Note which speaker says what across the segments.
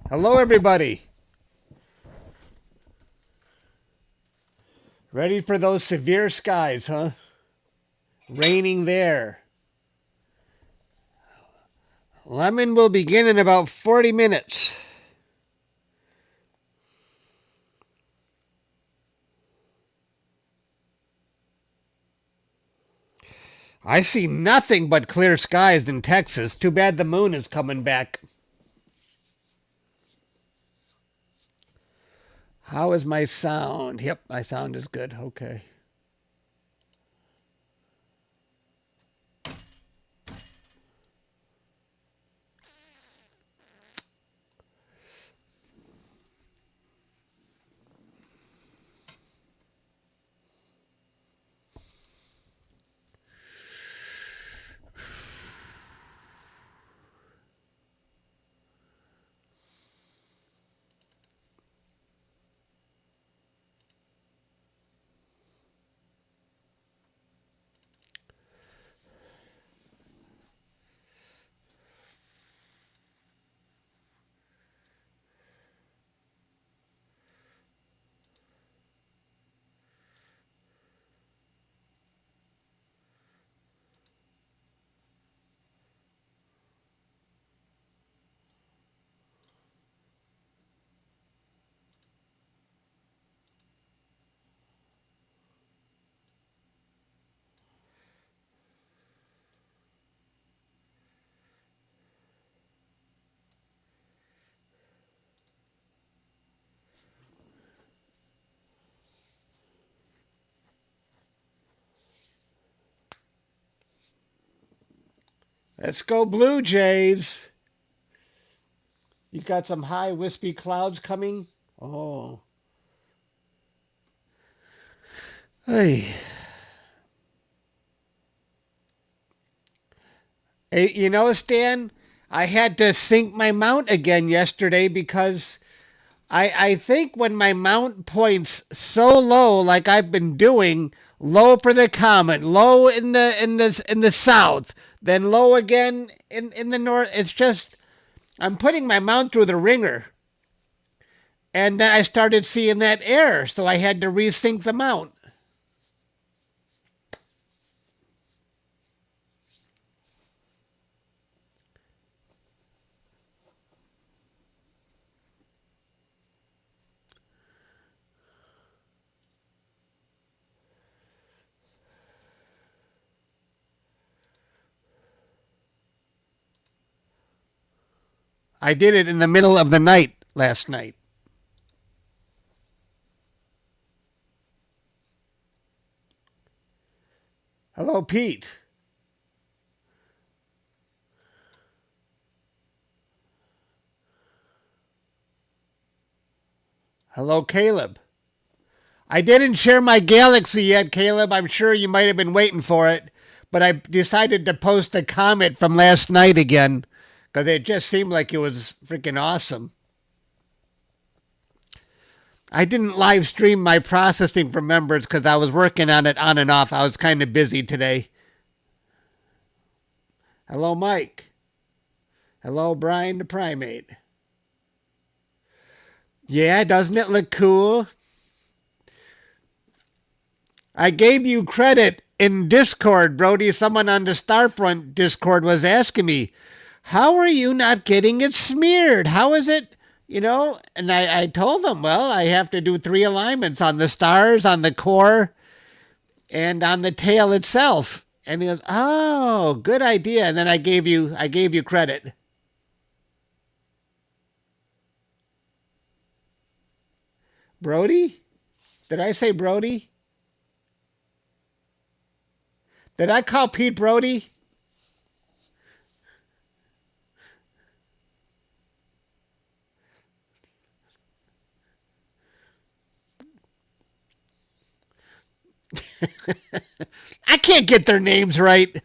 Speaker 1: Hello, everybody. Ready for those severe skies, huh? Raining there. Lemon will begin in about 40 minutes. I see nothing but clear skies in Texas. Too bad the moon is coming back. How is my sound? Yep, my sound is good. Okay. Let's go Blue Jays. You got some high wispy clouds coming? Oh. Hey. Hey, you know, Stan, I had to sync my mount again yesterday because I think when my mount points so low like I've been doing, low for the comet, low in the south, then low again in the north, it's just I'm putting my mount through the ringer. And then I started seeing that error, so I had to resync the mount. I did it in the middle of the night last night. Hello, Pete. Hello, Caleb. I didn't share my galaxy yet, Caleb. I'm sure you might have been waiting for it. But I decided to post a comet from last night again because it just seemed like it was freaking awesome. I didn't live stream my processing for members because I was working on it on and off. I was kind of busy today. Hello, Mike. Hello, Brian the Primate. Yeah, doesn't it look cool? I gave you credit in Discord, Brody. Someone on the Starfront Discord was asking me, how are you not getting it smeared? How is it, you know? And I told them, well, I have to do 3 alignments on the stars, on the core, and on the tail itself. And he goes, oh, good idea. And then I gave you credit. Brody? Did I say Brody? Did I call Pete Brody? I can't get their names right.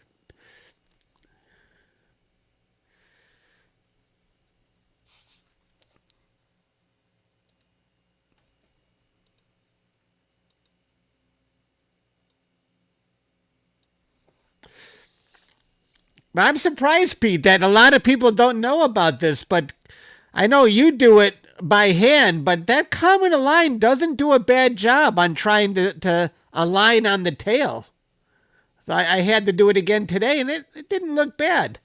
Speaker 1: I'm surprised, Pete, that a lot of people don't know about this, but I know you do it by hand, but that Comet Align doesn't do a bad job on trying to align on the tail. So I had to do it again today, and it didn't look bad.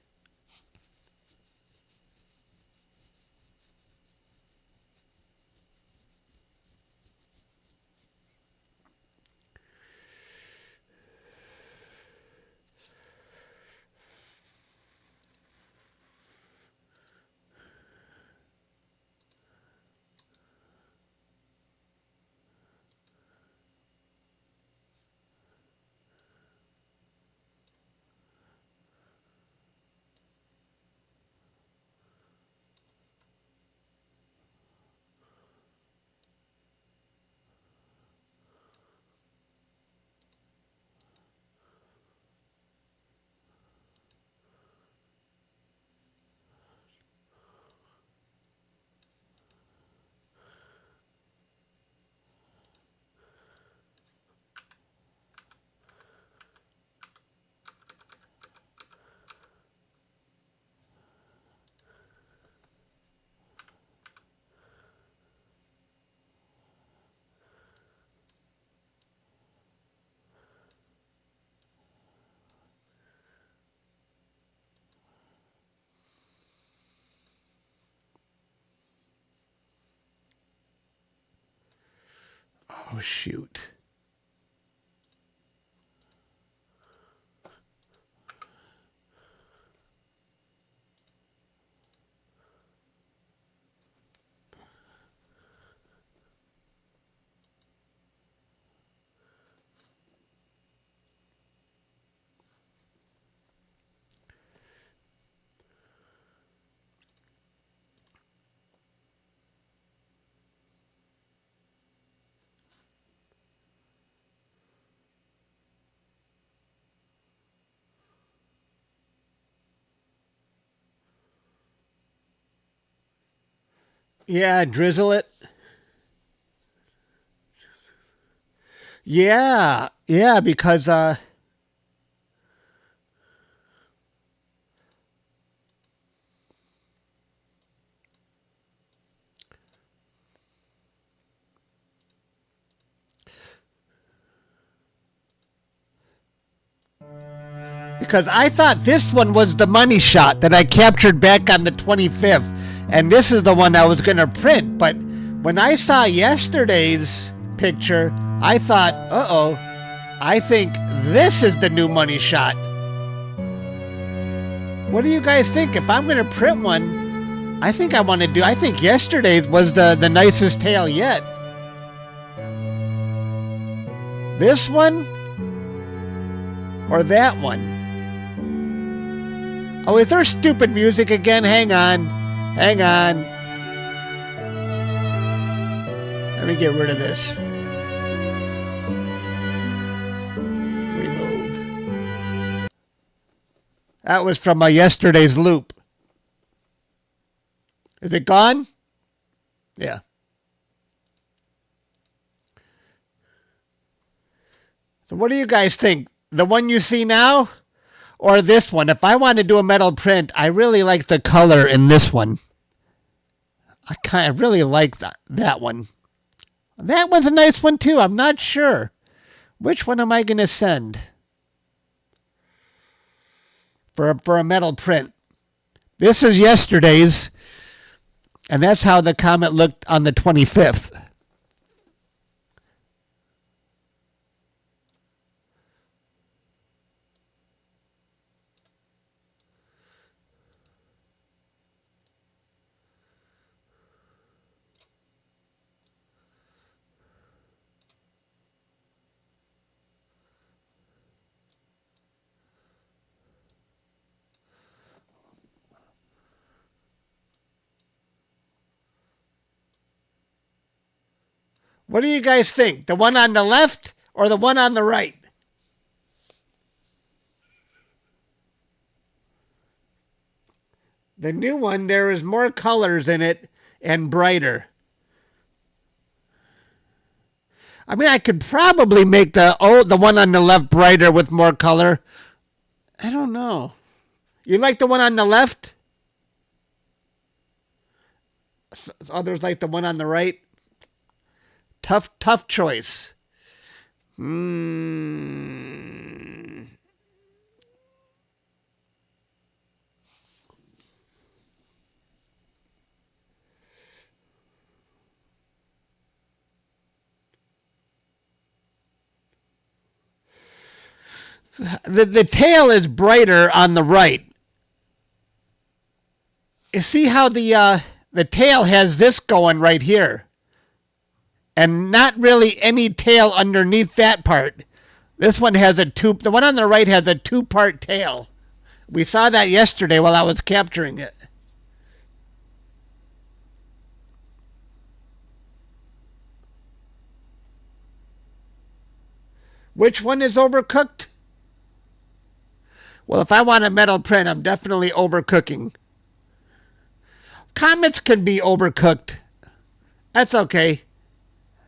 Speaker 1: Oh, shoot. Yeah, drizzle it. Yeah, because I thought this one was the money shot that I captured back on the 25th, and this is the one I was going to print. But when I saw yesterday's picture, I thought, uh-oh, I think this is the new money shot. What do you guys think? If I'm going to print one, I think yesterday's was the nicest tail yet. This one or that one? Oh, is there stupid music again? Hang on. Let me get rid of this. Remove. That was from yesterday's loop. Is it gone? Yeah. So what do you guys think? The one you see now or this one? If I want to do a metal print, I really like the color in this one. I really like that one. That one's a nice one too. I'm not sure. Which one am I going to send for a metal print? This is yesterday's, and that's how the comet looked on the 25th. What do you guys think? The one on the left or the one on the right? The new one, there is more colors in it and brighter. I mean, I could probably make the one on the left brighter with more color. I don't know. You like the one on the left? Others like the one on the right. Tough choice. The tail is brighter on the right. You see how the tail has this going right here, and not really any tail underneath that part. This one has the one on the right has a 2-part tail. We saw that yesterday while I was capturing it. Which one is overcooked? Well, if I want a metal print, I'm definitely overcooking. Comets can be overcooked. That's okay.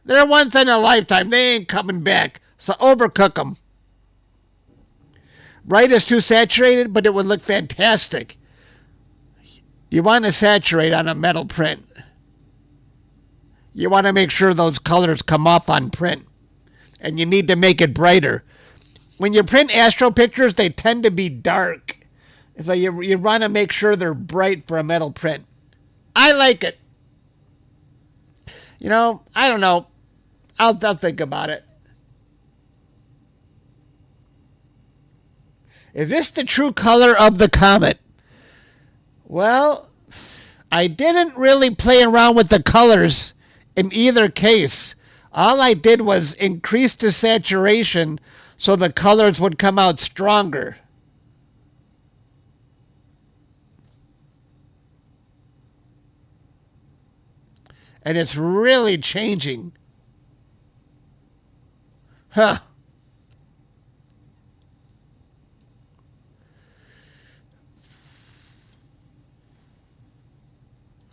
Speaker 1: They're once in a lifetime. They ain't coming back. So overcook them. Bright is too saturated, but it would look fantastic. You want to saturate on a metal print. You want to make sure those colors come off on print. And you need to make it brighter. When you print astro pictures, they tend to be dark. So you want to make sure they're bright for a metal print. I like it. You know, I don't know. I'll think about it. Is this the true color of the comet? Well, I didn't really play around with the colors in either case. All I did was increase the saturation so the colors would come out stronger. And it's really changing. Huh.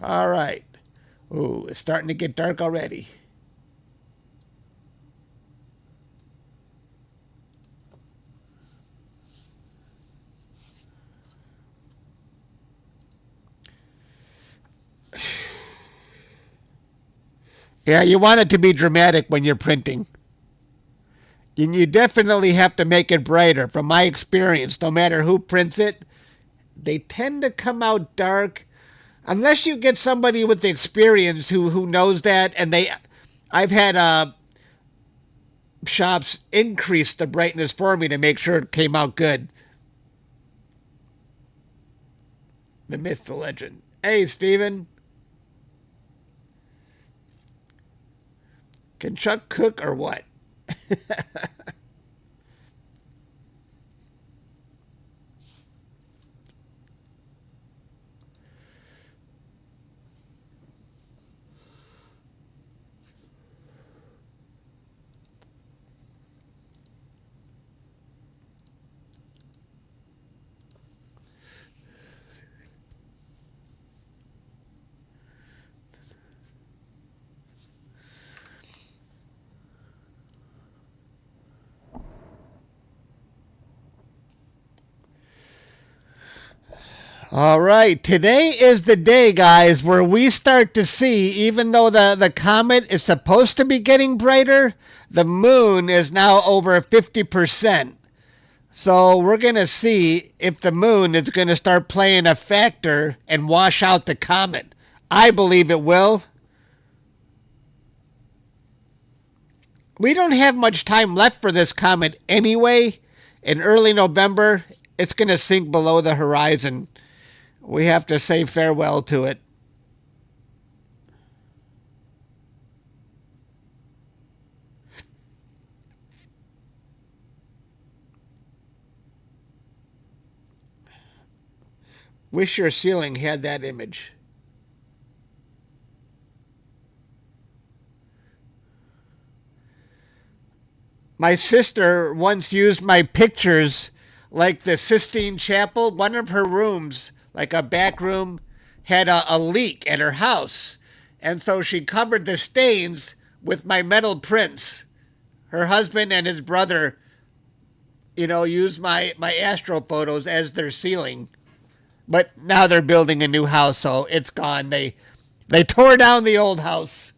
Speaker 1: All right. Ooh, it's starting to get dark already. Yeah, you want it to be dramatic when you're printing. And you definitely have to make it brighter. From my experience, no matter who prints it, they tend to come out dark. Unless you get somebody with experience who knows that. And I've had shops increase the brightness for me to make sure it came out good. The myth, the legend. Hey, Steven. Can Chuck cook or what? All right, today is the day, guys, where we start to see, even though the comet is supposed to be getting brighter, the moon is now over 50%. So we're going to see if the moon is going to start playing a factor and wash out the comet. I believe it will. We don't have much time left for this comet anyway. In early November, it's going to sink below the horizon. We have to say farewell to it. Wish your ceiling had that image. My sister once used my pictures like the Sistine Chapel. One of her rooms, like a back room, had a leak at her house. And so she covered the stains with my metal prints. Her husband and his brother, used my astro photos as their ceiling. But now they're building a new house, so it's gone. The They tore down the old house.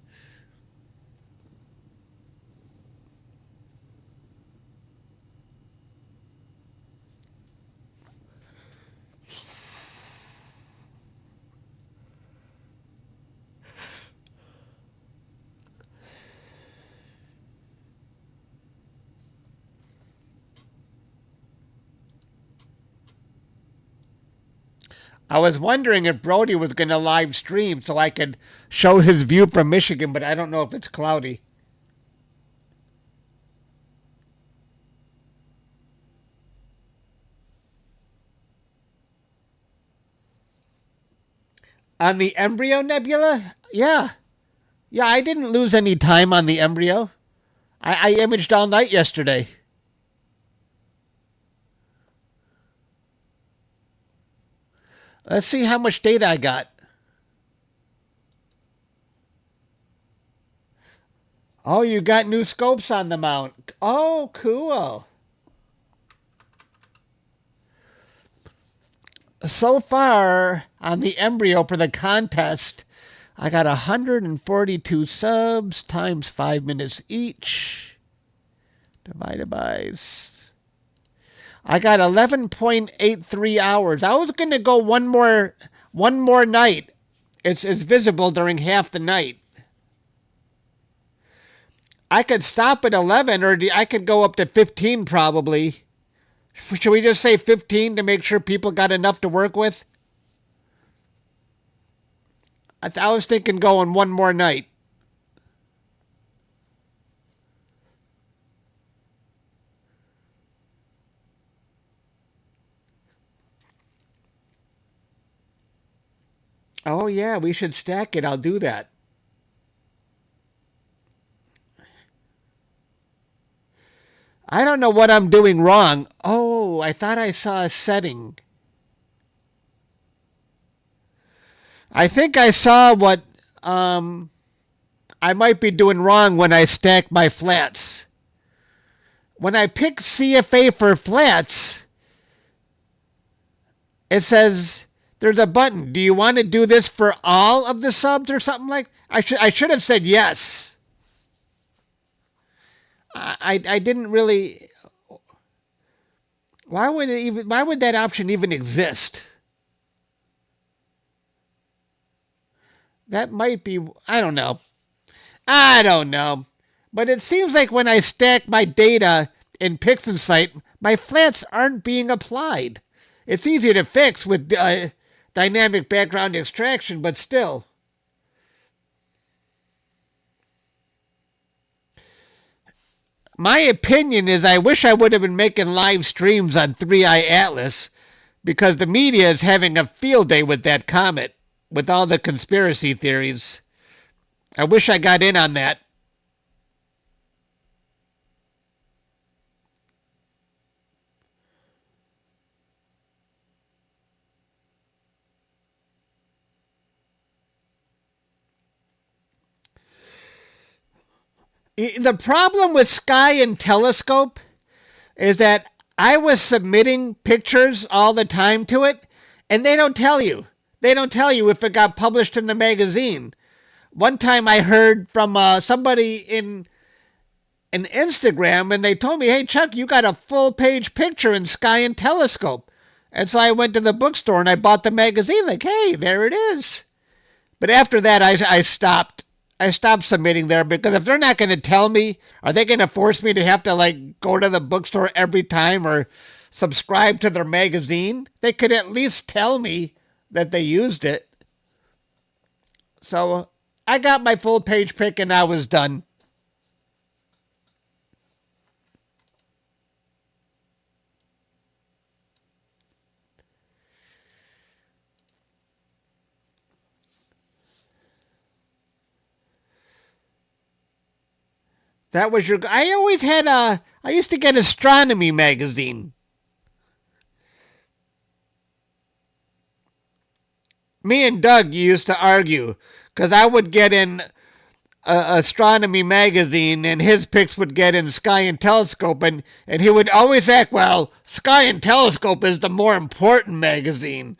Speaker 1: I was wondering if Brody was going to live stream so I could show his view from Michigan, but I don't know if it's cloudy. On the Embryo Nebula? Yeah. Yeah, I didn't lose any time on the Embryo. I imaged all night yesterday. Let's see how much data I got. Oh, you got new scopes on the mount. Oh, cool. So far on the Embryo for the contest, I got 142 subs times 5 minutes each. Divided by... I got 11.83 hours. I was going to go one more night. It's visible during half the night. I could stop at 11, or I could go up to 15 probably. Should we just say 15 to make sure people got enough to work with? I was thinking going one more night. Oh, yeah, we should stack it. I'll do that. I don't know what I'm doing wrong. Oh, I thought I saw a setting. I think I saw what I might be doing wrong when I stack my flats. When I pick CFA for flats, it says... There's a button. Do you want to do this for all of the subs or something like? I should have said yes. I didn't really. Why would that option even exist? That might be, I don't know. But it seems like when I stack my data in PixInsight, my flats aren't being applied. It's easy to fix with dynamic background extraction, but still. My opinion is I wish I would have been making live streams on 3i Atlas, because the media is having a field day with that comet, with all the conspiracy theories. I wish I got in on that. The problem with Sky and Telescope is that I was submitting pictures all the time to it, and they don't tell you. They don't tell you if it got published in the magazine. One time I heard from somebody in Instagram, and they told me, hey, Chuck, you got a full-page picture in Sky and Telescope. And so I went to the bookstore, and I bought the magazine, like, hey, there it is. But after that, I stopped. I stopped submitting there, because if they're not going to tell me, are they going to force me to have to like go to the bookstore every time or subscribe to their magazine? They could at least tell me that they used it. So I got my full page pick and I was done. That was your... I always had I used to get astronomy magazine. Me and Doug used to argue, because I would get in astronomy magazine and his picks would get in Sky and Telescope, and he would always act, well, Sky and Telescope is the more important magazine.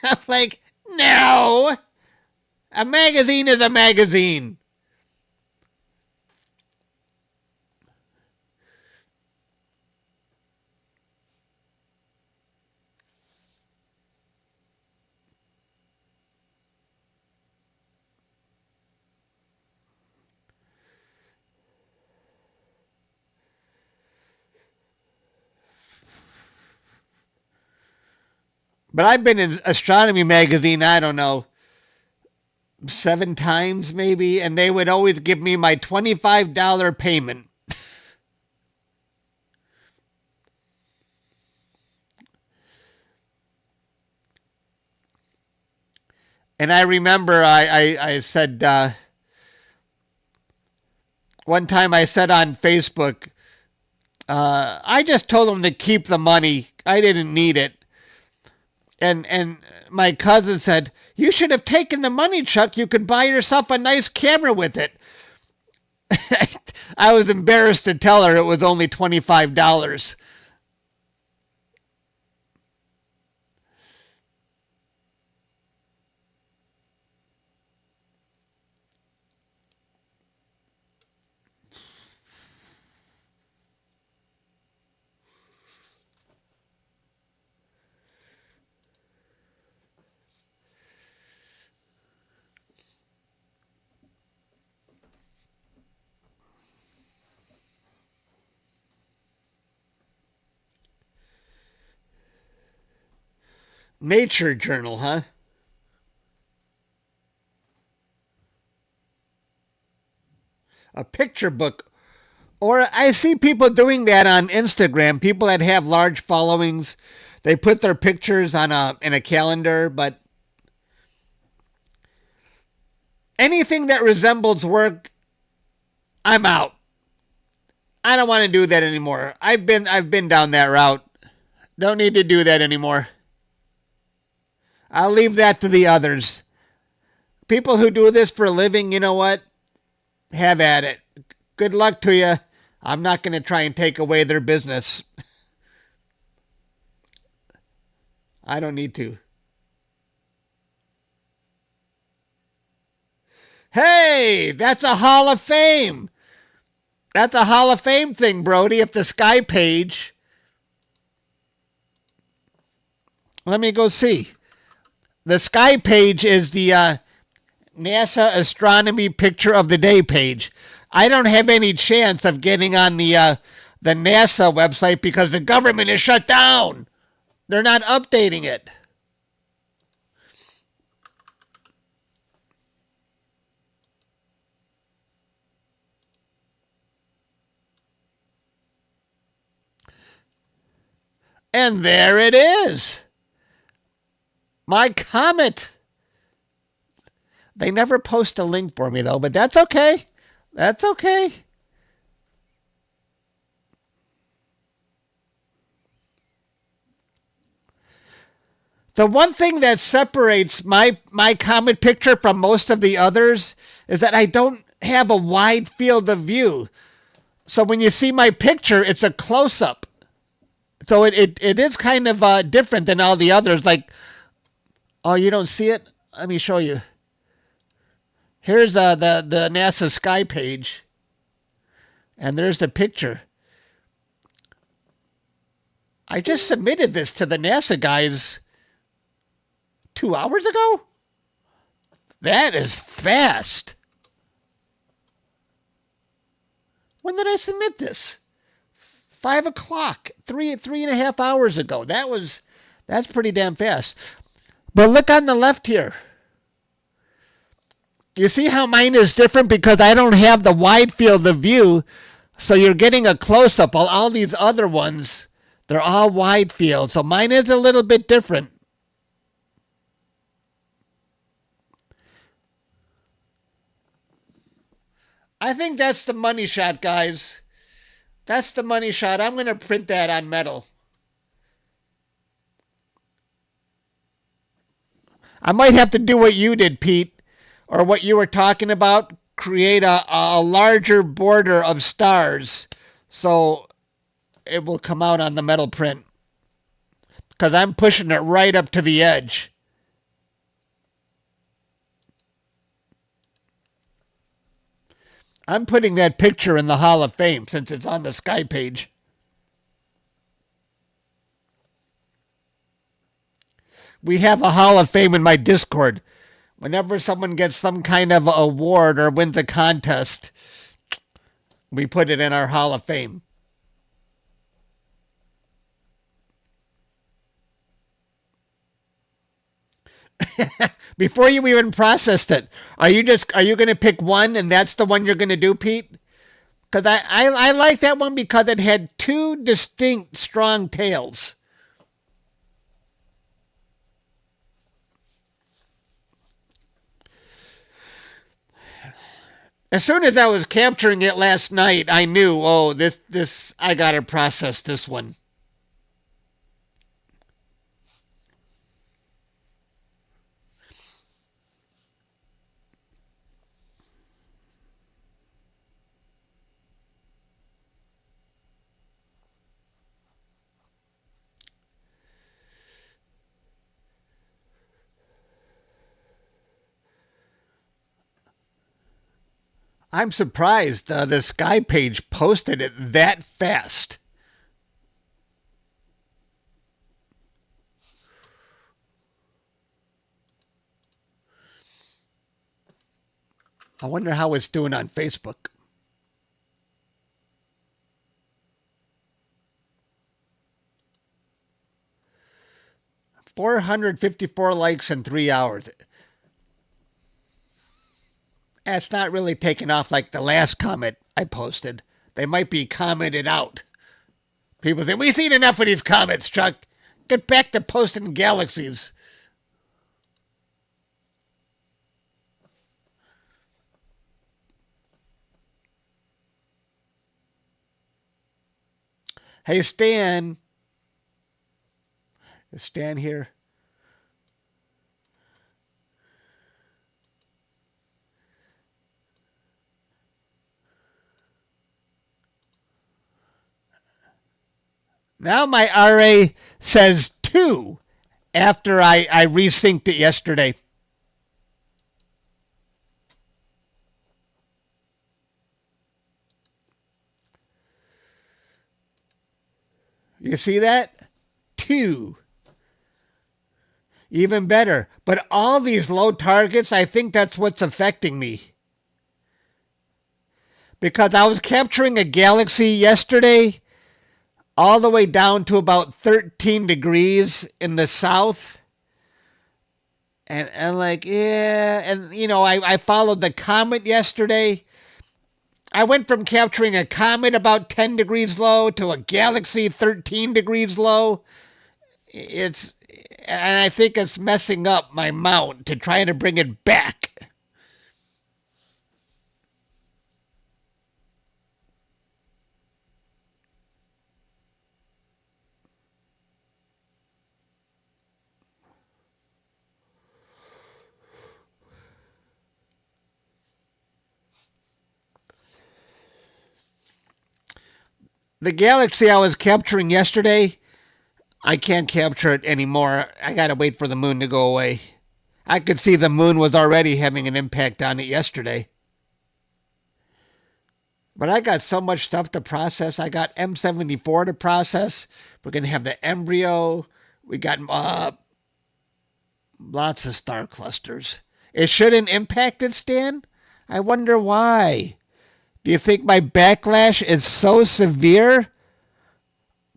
Speaker 1: I'm like, no. A magazine is a magazine. But I've been in astronomy magazine, I don't know, 7 times maybe, and they would always give me my $25 payment. And I remember I said, one time I said on Facebook, I just told them to keep the money. I didn't need it. And my cousin said, you should have taken the money, Chuck. You could buy yourself a nice camera with it. I was embarrassed to tell her it was only $25. Nature journal, huh? A picture book. Or I see people doing that on Instagram. People that have large followings, they put their pictures on in a calendar, but anything that resembles work, I'm out. I don't want to do that anymore. I've been down that route. Don't need to do that anymore. I'll leave that to the others. People who do this for a living, you know what? Have at it. Good luck to you. I'm not going to try and take away their business. I don't need to. Hey, that's a Hall of Fame. That's a Hall of Fame thing, Brody. If the sky page... Let me go see. The sky page is the NASA Astronomy Picture of the Day page. I don't have any chance of getting on the NASA website because the government is shut down. They're not updating it. And there it is. My comet. They never post a link for me, though, but that's okay. That's okay. The one thing that separates my comet picture from most of the others is that I don't have a wide field of view. So when you see my picture, it's a close-up. So it is kind of different than all the others. Like, oh, you don't see it? Let me show you. Here's the NASA sky page. And there's the picture. I just submitted this to the NASA guys 2 hours ago? That is fast. When did I submit this? 5 o'clock, 3.5 hours ago. That's pretty damn fast. But look on the left here. You see how mine is different because I don't have the wide field of view, so you're getting a close-up. All these other ones, they're all wide field, so mine is a little bit different. I think that's the money shot, guys. That's the money shot. I'm going to print that on metal. I might have to do what you did, Pete, or what you were talking about. Create a larger border of stars so it will come out on the metal print. Because I'm pushing it right up to the edge. I'm putting that picture in the Hall of Fame since it's on the Sky page. We have a Hall of Fame in my Discord. Whenever someone gets some kind of award or wins a contest, we put it in our Hall of Fame. Before you even processed it, are you going to pick one and that's the one you're going to do, Pete? Because I like that one because it had two distinct strong tails. As soon as I was capturing it last night, I knew, oh, this I got to process this one. I'm surprised the Sky page posted it that fast. I wonder how it's doing on Facebook. $454 likes in 3 hours. It's not really taken off like the last comment I posted. They might be commented out. People say, we've seen enough of these comments, Chuck. Get back to posting galaxies. Hey, Stan. Is Stan here? Now my RA says 2 after I resynced it yesterday. You see that? 2. Even better. But all these low targets, I think that's what's affecting me. Because I was capturing a galaxy yesterday all the way down to about 13 degrees in the south. And like, yeah. And, you know, I followed the comet yesterday. I went from capturing a comet about 10 degrees low to a galaxy 13 degrees low. And I think it's messing up my mount to try to bring it back. The galaxy I was capturing yesterday, I can't capture it anymore. I got to wait for the moon to go away. I could see the moon was already having an impact on it yesterday. But I got so much stuff to process. I got M74 to process. We're going to have the embryo. We got lots of star clusters. It shouldn't impact it, Stan? I wonder why. Do you think my backlash is so severe?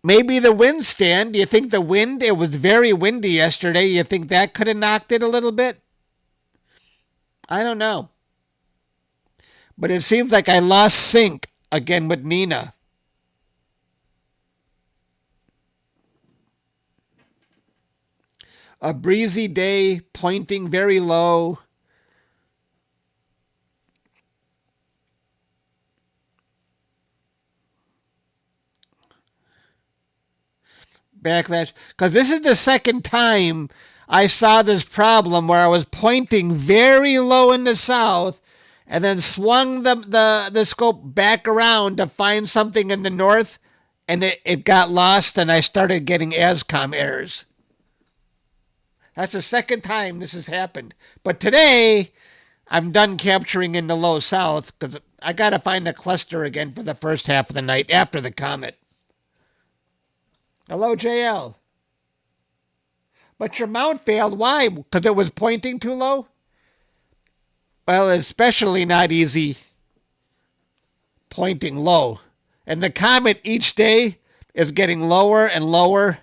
Speaker 1: Maybe the wind, Stan. Do you think the wind? It was very windy yesterday. You think that could have knocked it a little bit? I don't know. But it seems like I lost sync again with Nina. A breezy day, pointing very low. Backlash. Because this is the second time I saw this problem where I was pointing very low in the south and then swung the scope back around to find something in the north, and it got lost, and I started getting ASCOM errors. That's the second time this has happened. But today, I'm done capturing in the low south because I got to find the cluster again for the first half of the night after the comet. Hello, JL. But your mount failed. Why? Because it was pointing too low? Well, especially not easy pointing low. And the comet each day is getting lower and lower.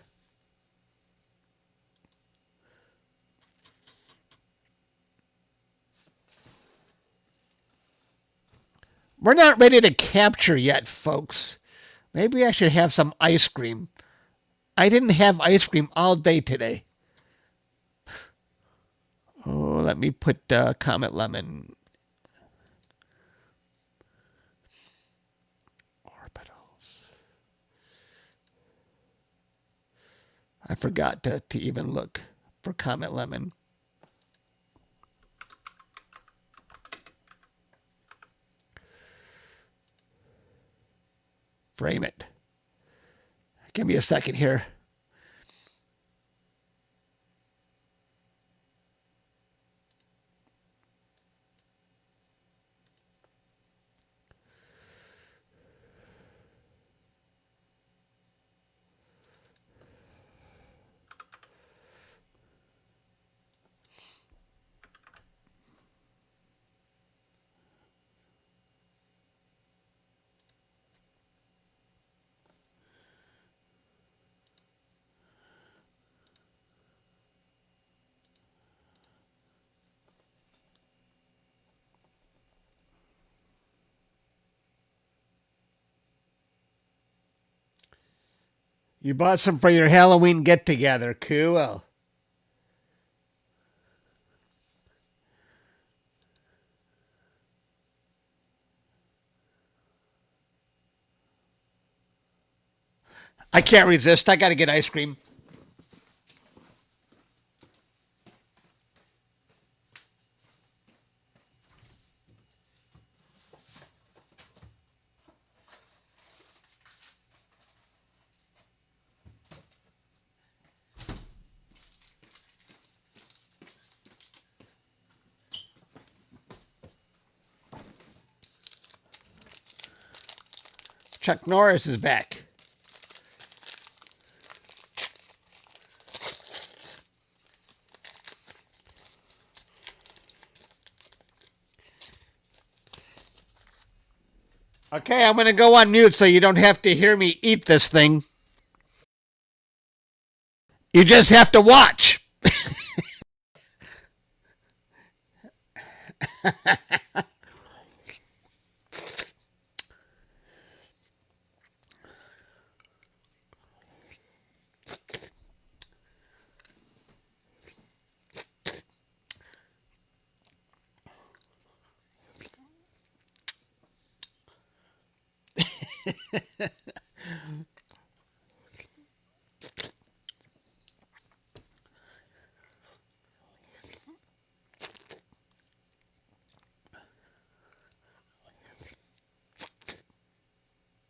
Speaker 1: We're not ready to capture yet, folks. Maybe I should have some ice cream. I didn't have ice cream all day today. Oh, let me put Comet Lemon. Orbitals. I forgot to even look for Comet Lemon. Frame it. Give me a second here. You bought some for your Halloween get-together. Cool. I can't resist. I got to get ice cream. Chuck Norris is back. Okay, I'm going to go on mute so you don't have to hear me eat this thing. You just have to watch.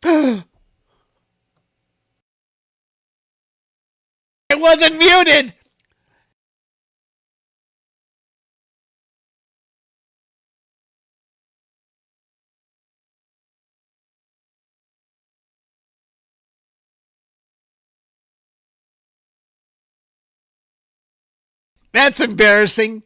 Speaker 1: I wasn't muted. That's embarrassing.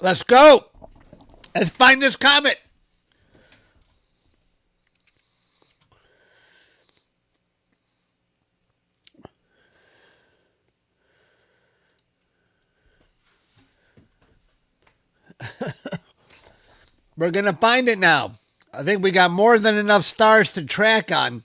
Speaker 1: Let's go. Let's find this comet. We're going to find it now. I think we got more than enough stars to track on.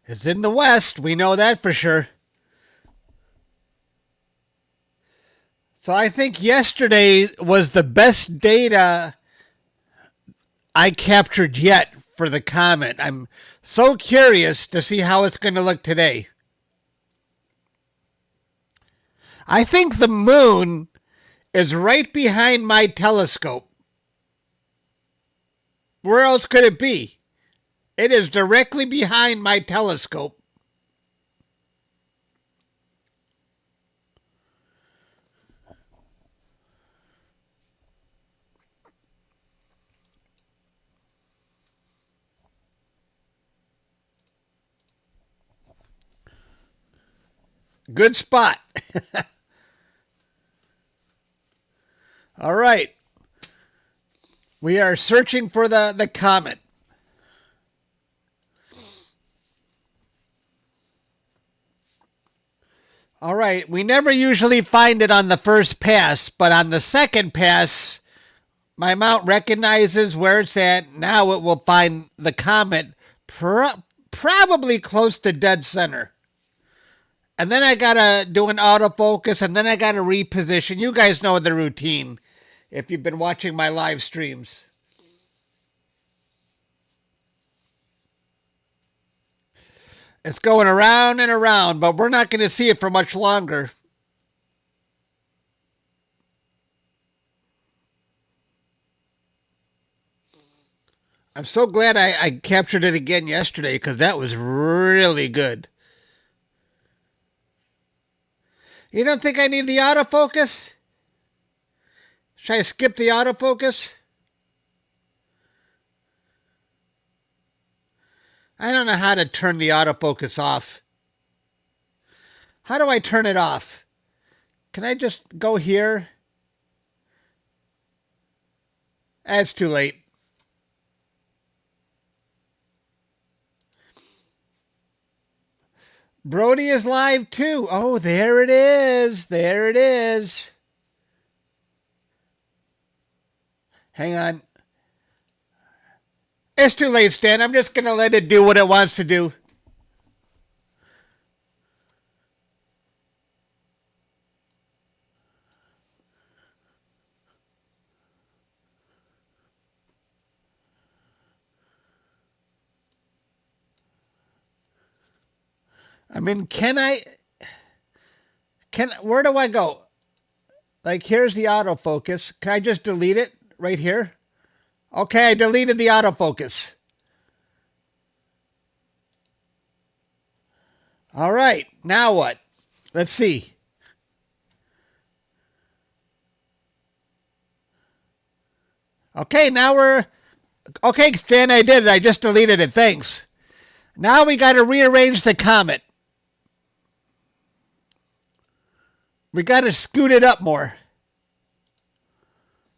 Speaker 1: It's in the west. We know that for sure. So I think yesterday was the best data I captured yet for the comet. I'm so curious to see how it's going to look today. I think the moon is right behind my telescope. Where else could it be? It is directly behind my telescope. Good spot. All right. We are searching for the comet. All right. We never usually find it on the first pass, but on the second pass, my mount recognizes where it's at. Now it will find the comet probably close to dead center. And then I got to do an autofocus, and then I got to reposition. You guys know the routine if you've been watching my live streams. It's going around and around, but we're not going to see it for much longer. I'm so glad I captured it again yesterday because that was really good. You don't think I need the autofocus? Should I skip the autofocus? I don't know how to turn the autofocus off. How do I turn it off? Can I just go here? It's too late. Brody is live too. Oh, there it is. There it is. Hang on. It's too late, Stan. I'm just going to let it do what it wants to do. I mean, where do I go? Like, here's the autofocus. Can I just delete it right here? Okay, I deleted the autofocus. All right, now what? Let's see. Okay, now we're... Okay, Stan, I did it. I just deleted it. Thanks. Now we got to rearrange the comet. We got to scoot it up more.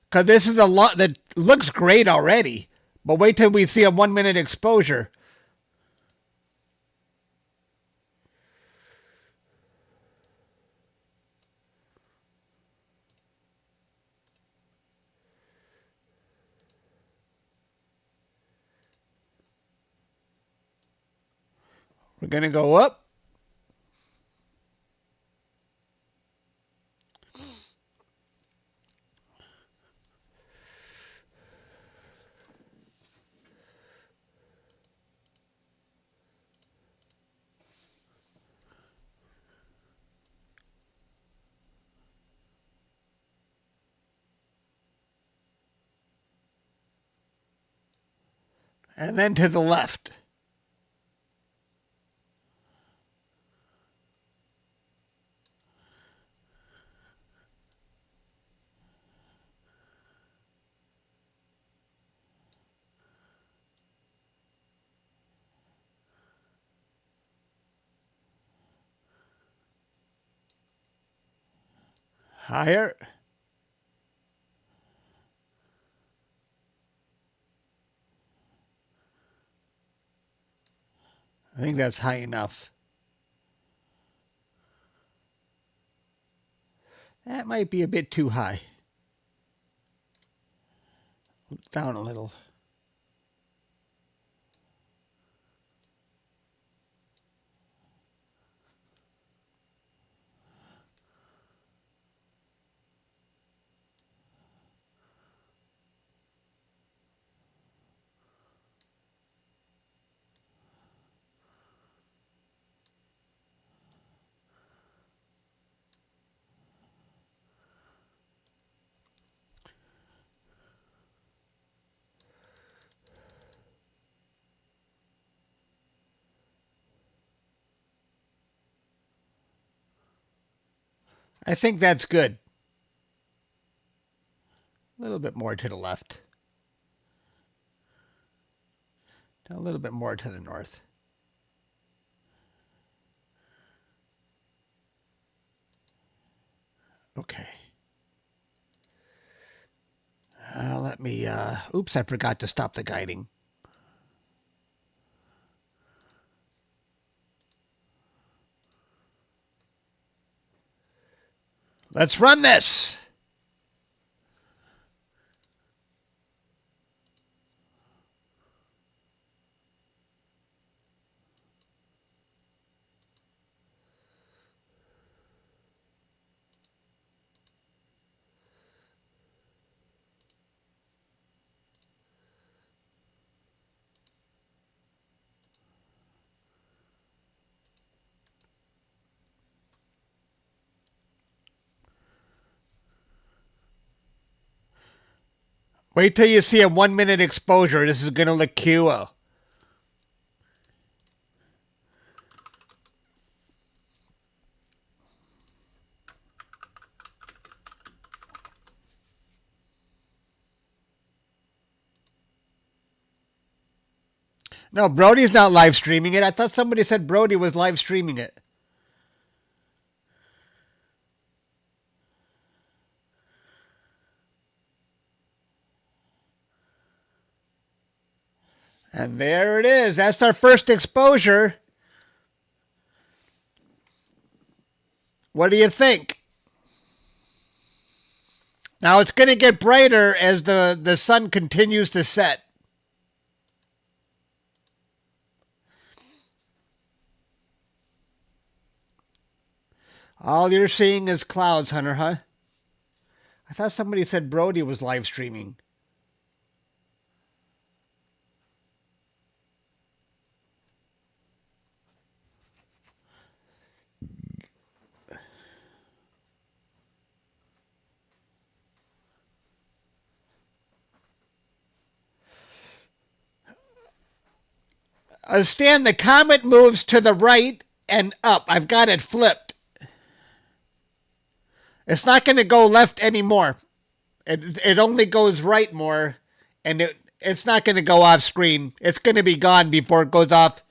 Speaker 1: Because this is a lot that looks great already. But wait till we see a 1 minute exposure. We're going to go up. And then to the left. Higher. I think that's high enough. That might be a bit too high. Down a little. I think that's good. A little bit more to the left. A little bit more to the north. Okay. Let me, oops, I forgot to stop the guiding. Let's run this. Wait till you see a 1 minute exposure. This is going to look cool. No, Brody's not live streaming it. I thought somebody said Brody was live streaming it. And there it is. That's our first exposure. What do you think? Now it's going to get brighter as the sun continues to set. All you're seeing is clouds, Hunter, huh? I thought somebody said Brody was live streaming. Stan, the comet moves to the right and up. I've got it flipped. It's not going to go left anymore. It only goes right more, and it's not going to go off screen. It's going to be gone before it goes off.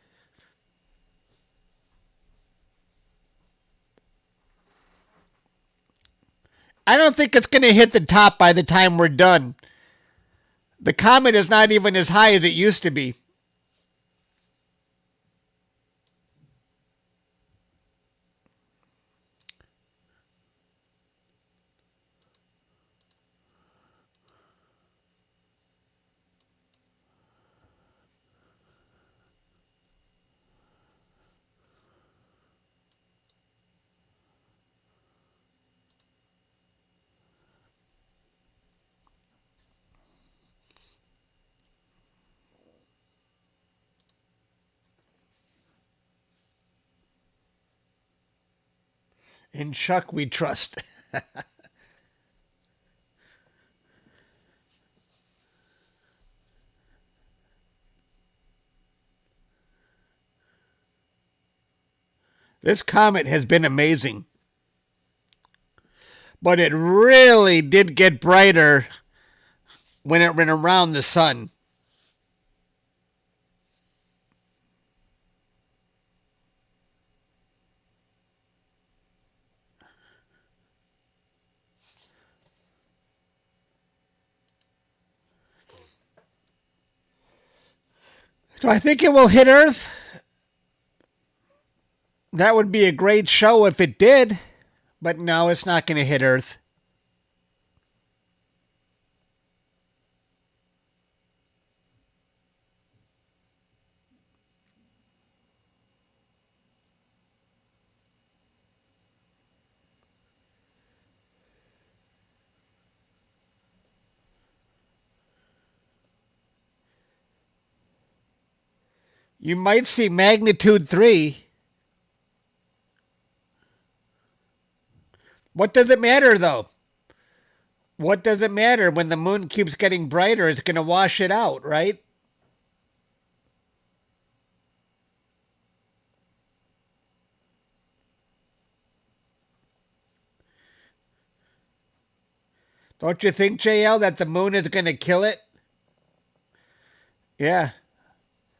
Speaker 1: I don't think it's going to hit the top by the time we're done. The comet is not even as high as it used to be. In Chuck we trust. This comet has been amazing. But it really did get brighter when it went around the sun. Do I think it will hit Earth? That would be a great show if it did. But no, it's not going to hit Earth. You might see magnitude 3. What does it matter, though? What does it matter when the moon keeps getting brighter? It's going to wash it out, right? Don't you think, JL, that the moon is going to kill it? Yeah.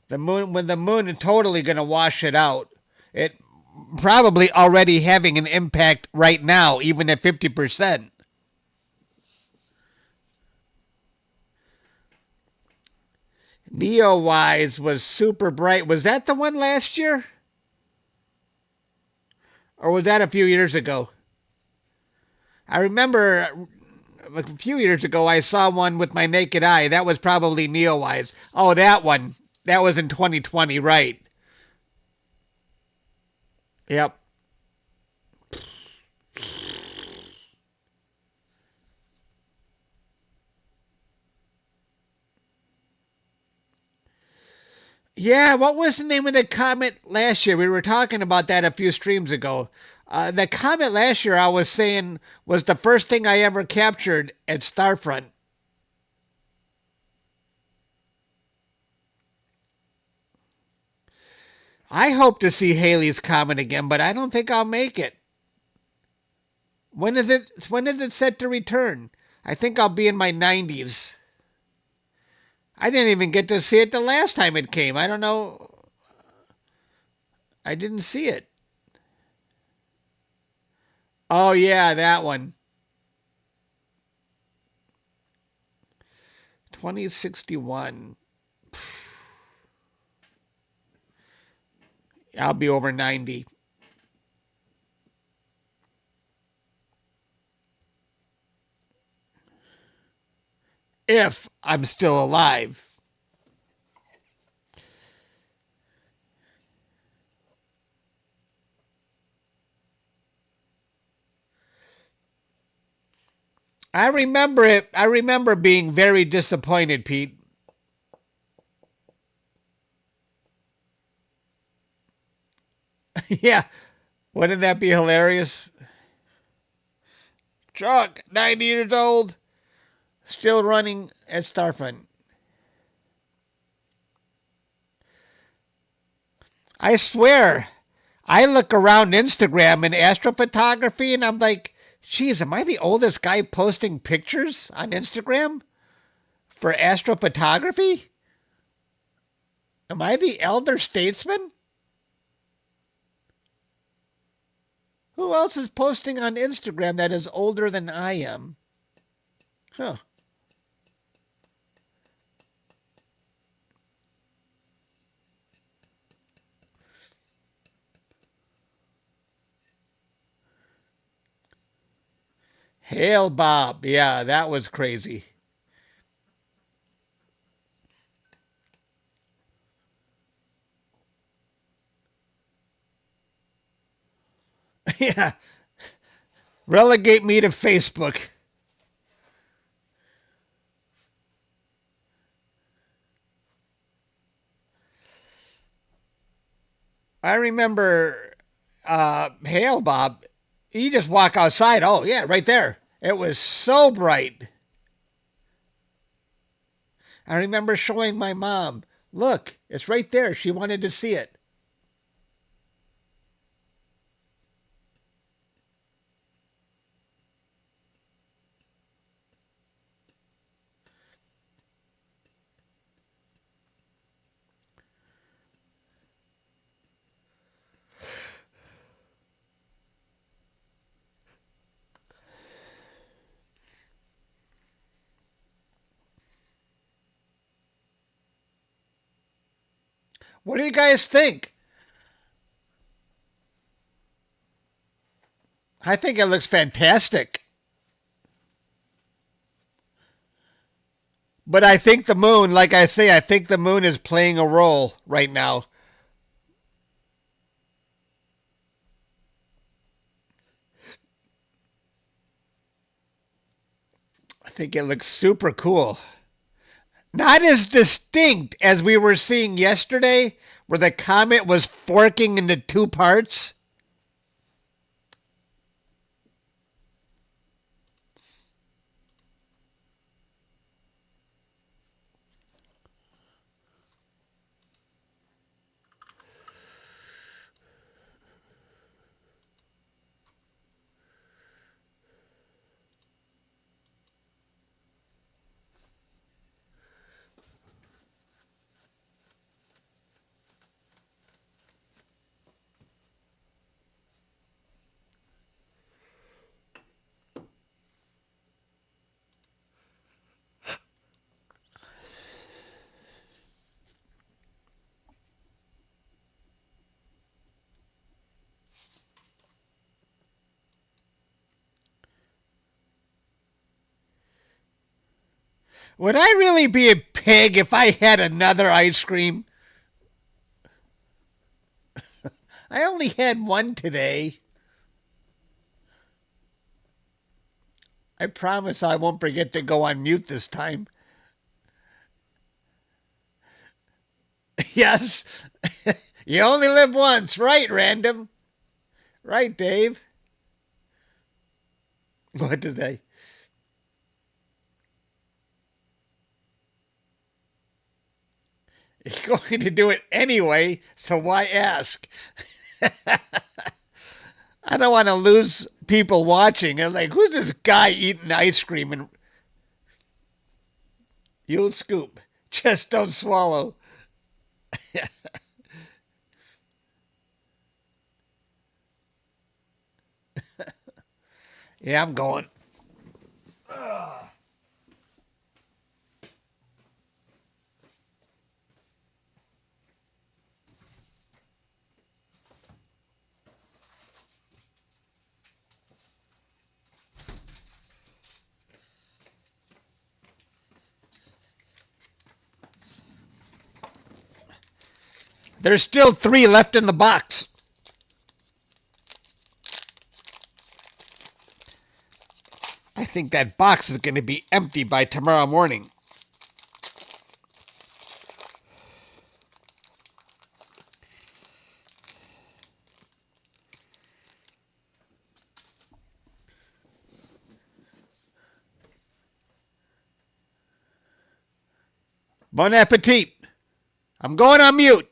Speaker 1: When the moon is totally going to wash it out. It probably already having an impact right now, even at 50%. Neowise was super bright. Was that the one last year? Or was that a few years ago? I remember a few years ago I saw one with my naked eye. That was probably Neowise. Oh, that one. That was in 2020, right? Yep. Yeah, what was the name of the comet last year? We were talking about that a few streams ago. The comet last year, I was saying, was the first thing I ever captured at Starfront. I hope to see Halley's Comet again, but I don't think I'll make it. When is it? When is it set to return? I think I'll be in my 90s. I didn't even get to see it the last time it came. I don't know. I didn't see it. Oh yeah, that one. 2061. I'll be over 90. If I'm still alive. I remember it. I remember being very disappointed, Pete. Yeah. Wouldn't that be hilarious? Chuck, 90 years old, still running at Starfront. I swear, I look around Instagram and astrophotography and I'm like, geez, am I the oldest guy posting pictures on Instagram for astrophotography? Am I the elder statesman? Who else is posting on Instagram that is older than I am? Huh. Hail Bob. Yeah, that was crazy. Yeah. Relegate me to Facebook. I remember Hail Bob. You just walk outside. Oh, yeah, right there. It was so bright. I remember showing my mom, look, it's right there. She wanted to see it. What do you guys think? I think it looks fantastic. But I think the moon, like I say, I think the moon is playing a role right now. I think it looks super cool. Not as distinct as we were seeing yesterday, where the comet was forking into two parts. Would I really be a pig if I had another ice cream? I only had one today. I promise I won't forget to go on mute this time. Yes, you only live once, right, Random? Right, Dave? What did they? You're going to do it anyway, so why ask? I don't want to lose people watching. I'm like, who's this guy eating ice cream? And you'll scoop. Just don't swallow. Yeah, I'm going. There's still 3 left in the box. I think that box is going to be empty by tomorrow morning. Bon appetit. I'm going on mute.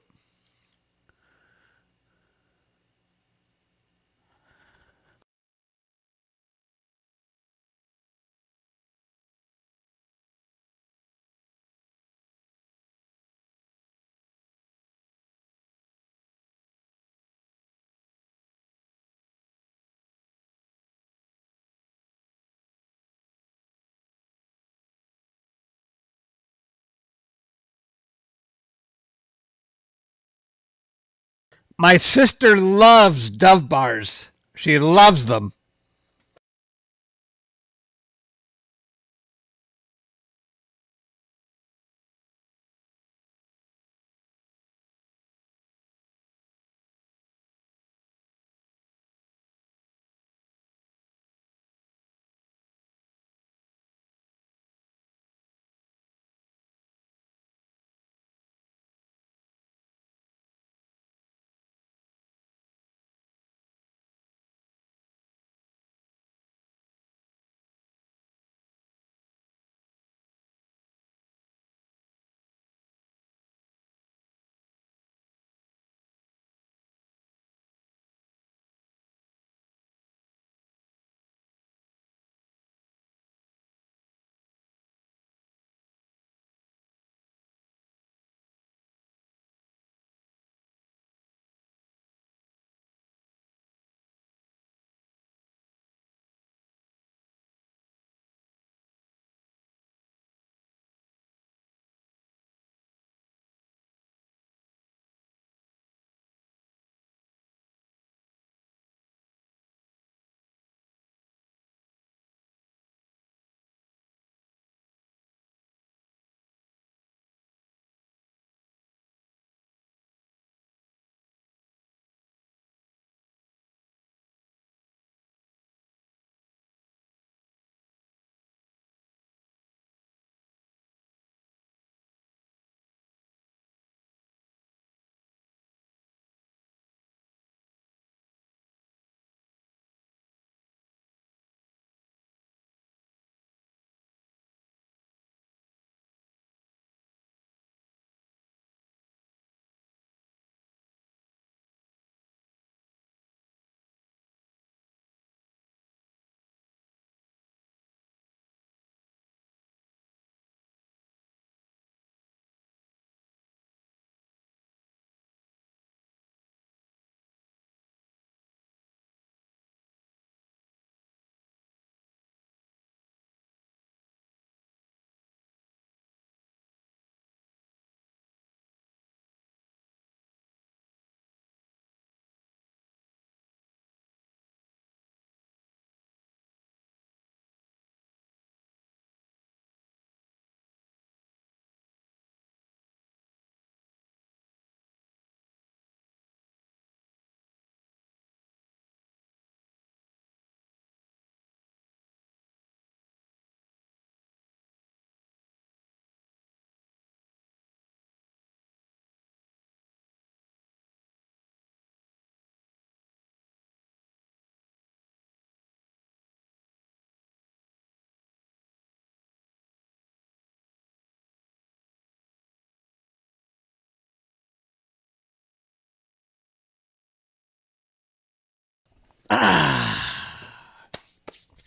Speaker 1: My sister loves Dove bars. She loves them.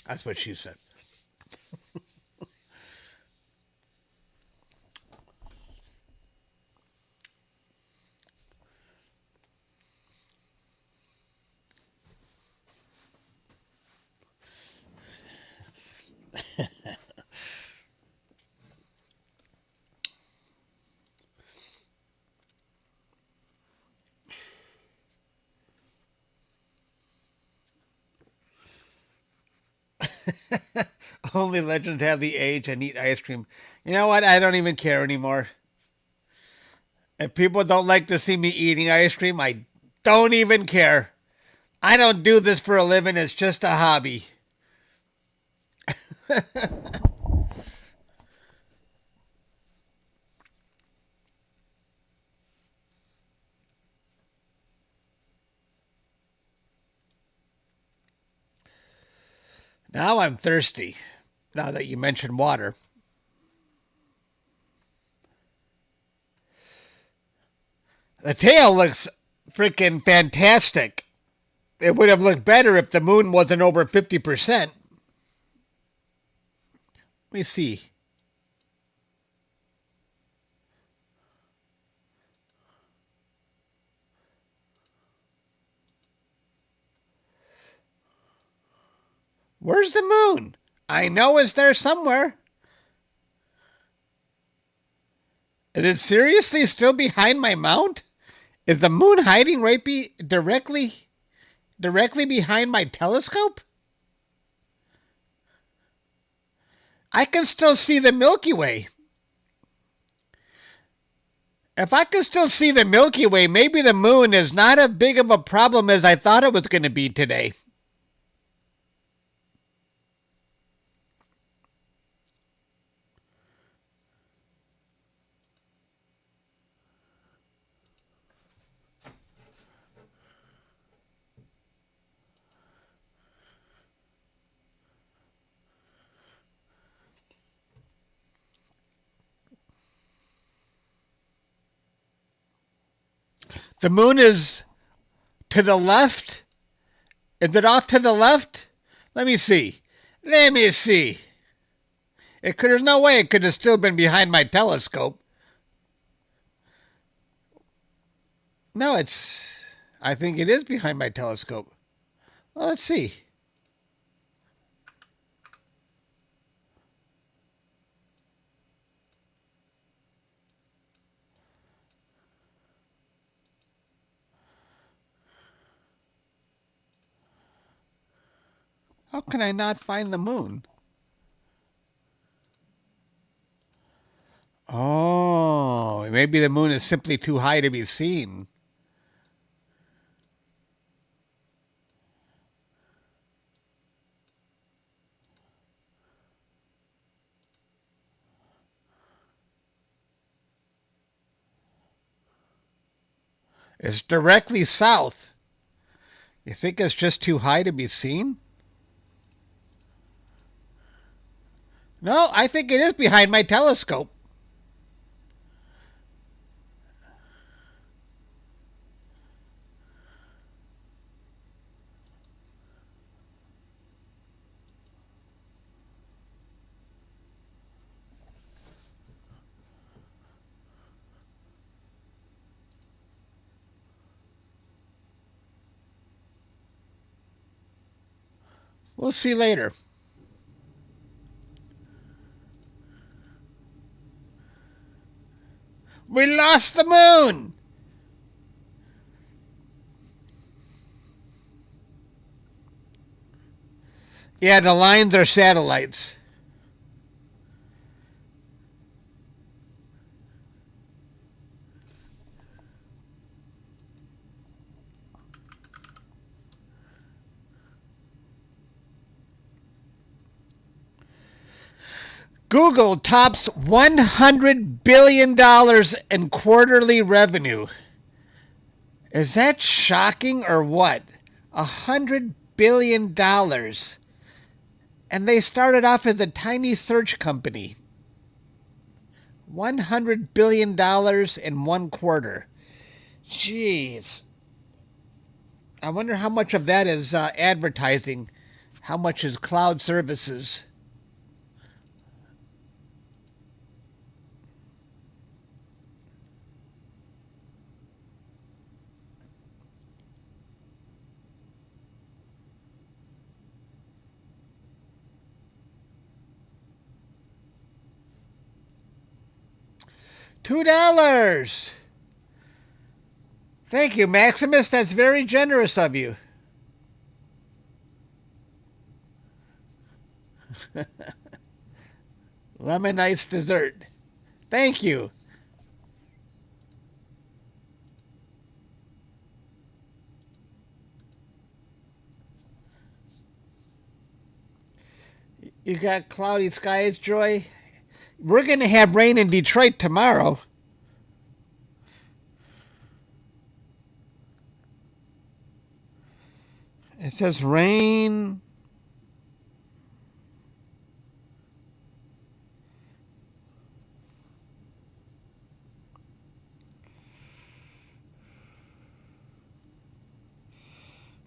Speaker 1: That's what she said. Only legends have the age and eat ice cream. You know what? I don't even care anymore. If people don't like to see me eating ice cream, I don't even care. I don't do this for a living. It's just a hobby. Now I'm thirsty. Now that you mentioned water. The tail looks freaking fantastic. It would have looked better if the moon wasn't over 50%. Let me see. Where's the moon? I know it's there somewhere. Is it seriously still behind my mount? Is the moon hiding directly behind my telescope? I can still see the Milky Way. If I can still see the Milky Way, maybe the moon is not as big of a problem as I thought it was going to be today. The moon is to the left. Is it off to the left? Let me see. There's no way it could have still been behind my telescope. No, I think it is behind my telescope. Well, let's see. How can I not find the moon? Oh, maybe the moon is simply too high to be seen. It's directly south. You think it's just too high to be seen? No, I think it is behind my telescope. We'll see later. We lost the moon! Yeah, the lines are satellites. Google tops $100 billion in quarterly revenue. Is that shocking or what? $100 billion. And they started off as a tiny search company. $100 billion in one quarter. Jeez. I wonder how much of that is advertising. How much is cloud services? $2. Thank you, Maximus. That's very generous of you. Lemon ice dessert. Thank you. You got cloudy skies, Joy? We're going to have rain in Detroit tomorrow. It says rain.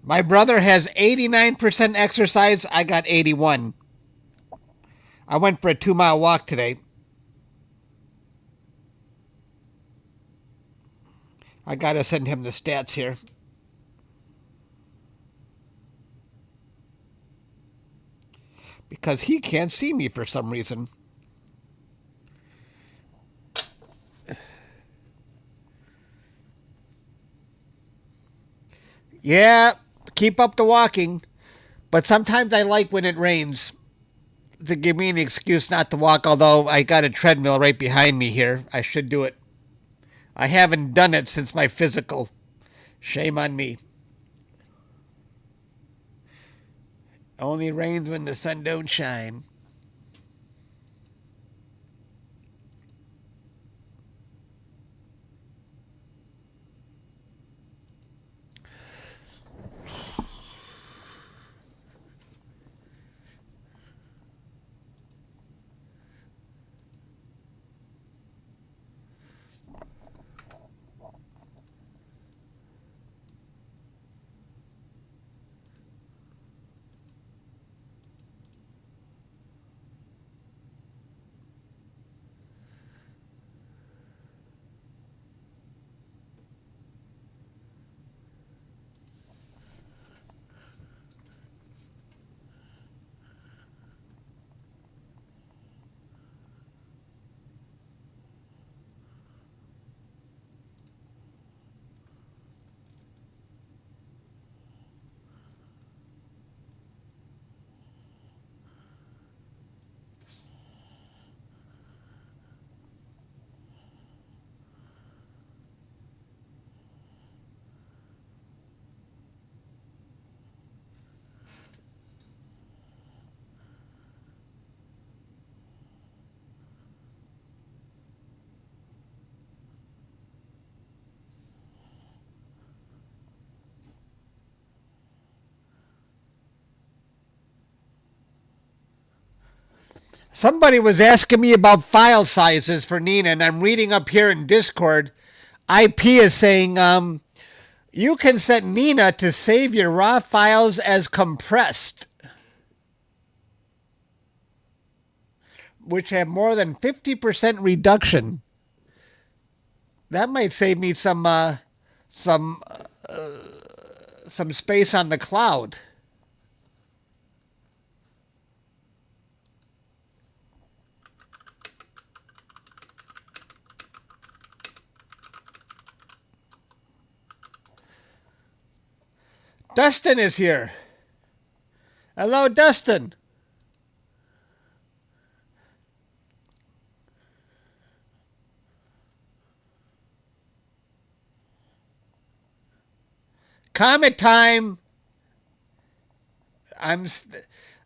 Speaker 1: My brother has 89% exercise. I got 81. I went for a 2-mile walk today. I got to send him the stats here. Because he can't see me for some reason. Yeah, keep up the walking. But sometimes I like when it rains to give me an excuse not to walk, although I got a treadmill right behind me here. I should do it. I haven't done it since my physical. Shame on me. Only rains when the sun don't shine. Somebody was asking me about file sizes for Nina, and I'm reading up here in Discord. IP is saying you can set Nina to save your raw files as compressed, which have more than 50% reduction. That might save me some space on the cloud. Dustin is here. Hello, Dustin. Comet time.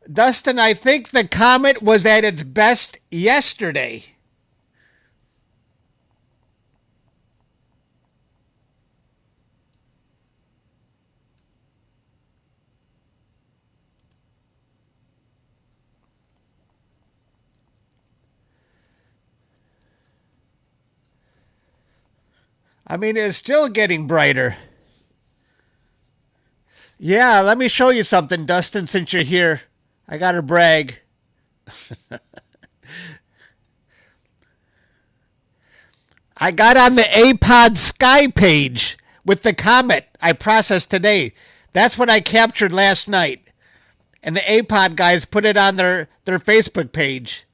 Speaker 1: Dustin, I think the comet was at its best yesterday. I mean, it's still getting brighter. Yeah, let me show you something, Dustin, since you're here. I got to brag. I got on the APOD Sky page with the comet I processed today. That's what I captured last night. And the APOD guys put it on their Facebook page.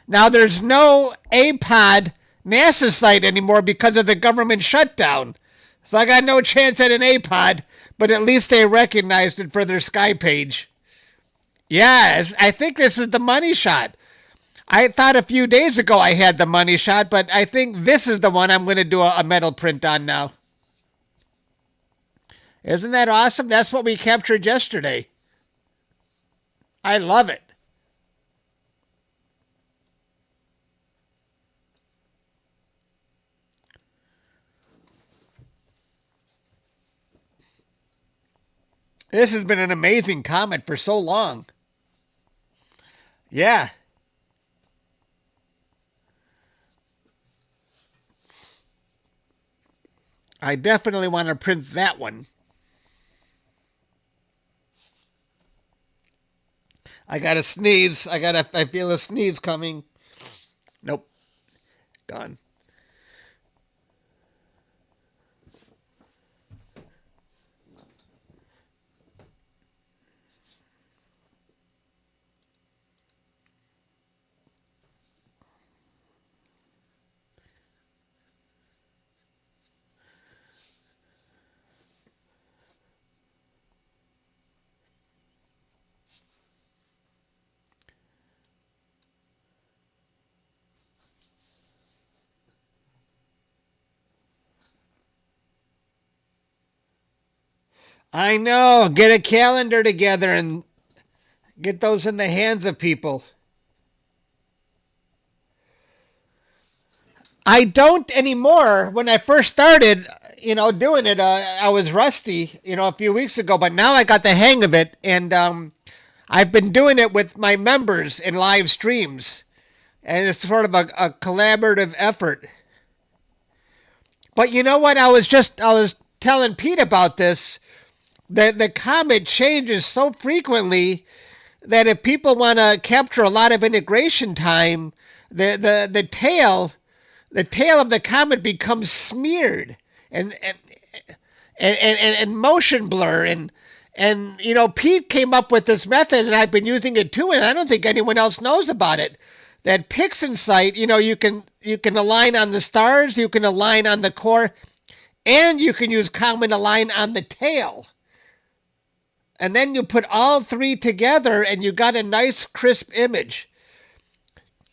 Speaker 1: Now, there's no APOD NASA site anymore because of the government shutdown. So I got no chance at an APOD, but at least they recognized it for their Sky page. Yes, I think this is the money shot. I thought a few days ago I had the money shot, but I think this is the one I'm going to do a metal print on now. Isn't that awesome? That's what we captured yesterday. I love it. This has been an amazing comet for so long. Yeah. I definitely want to print that one. I got to sneeze. I feel a sneeze coming. Nope. Gone. I know. Get a calendar together and get those in the hands of people. I don't anymore. When I first started, doing it, I was rusty, a few weeks ago, but now I got the hang of it, and I've been doing it with my members in live streams, and it's sort of a collaborative effort. But you know what? I was telling Pete about this. The comet changes so frequently that if people want to capture a lot of integration time, the tail of the comet becomes smeared and motion blur and Pete came up with this method and I've been using it too, and I don't think anyone else knows about it. That PixInsight, you can align on the stars, you can align on the core, and you can use Comet Align on the tail. And then you put all three together and you got a nice crisp image.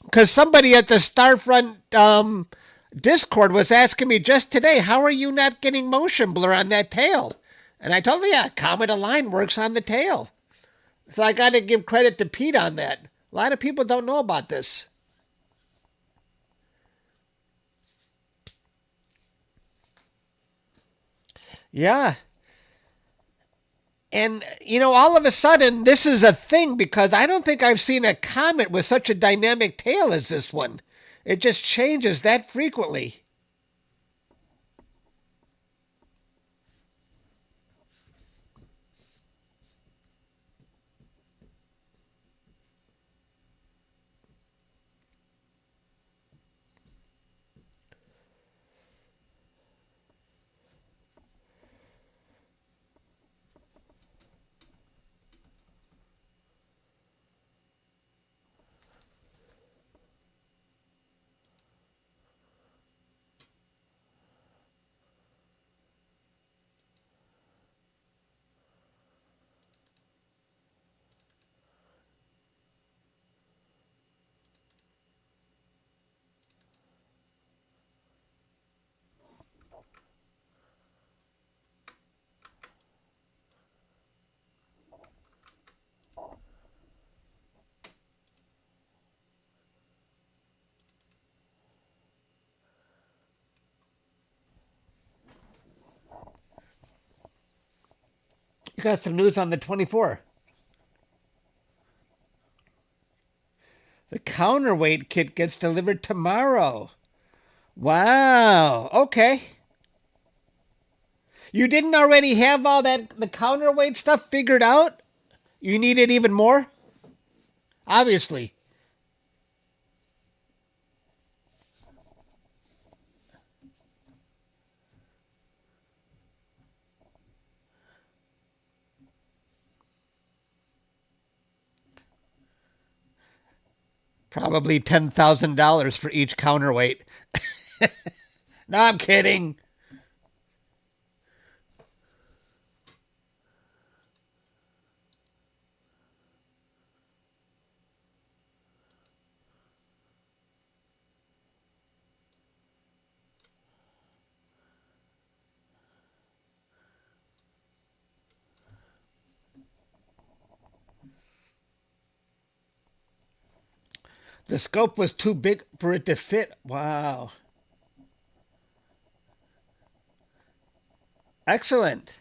Speaker 1: Because somebody at the Starfront Discord was asking me just today, how are you not getting motion blur on that tail? And I told him, yeah, Comet Align works on the tail. So I got to give credit to Pete on that. A lot of people don't know about this. Yeah. And, all of a sudden, this is a thing because I don't think I've seen a comet with such a dynamic tail as this one. It just changes that frequently. You got some news on the 24th. The counterweight kit gets delivered tomorrow. Wow. Okay. You didn't already have all the counterweight stuff figured out? You needed even more? Obviously. Probably $10,000 for each counterweight. No, I'm kidding. The scope was too big for it to fit. Wow. Excellent.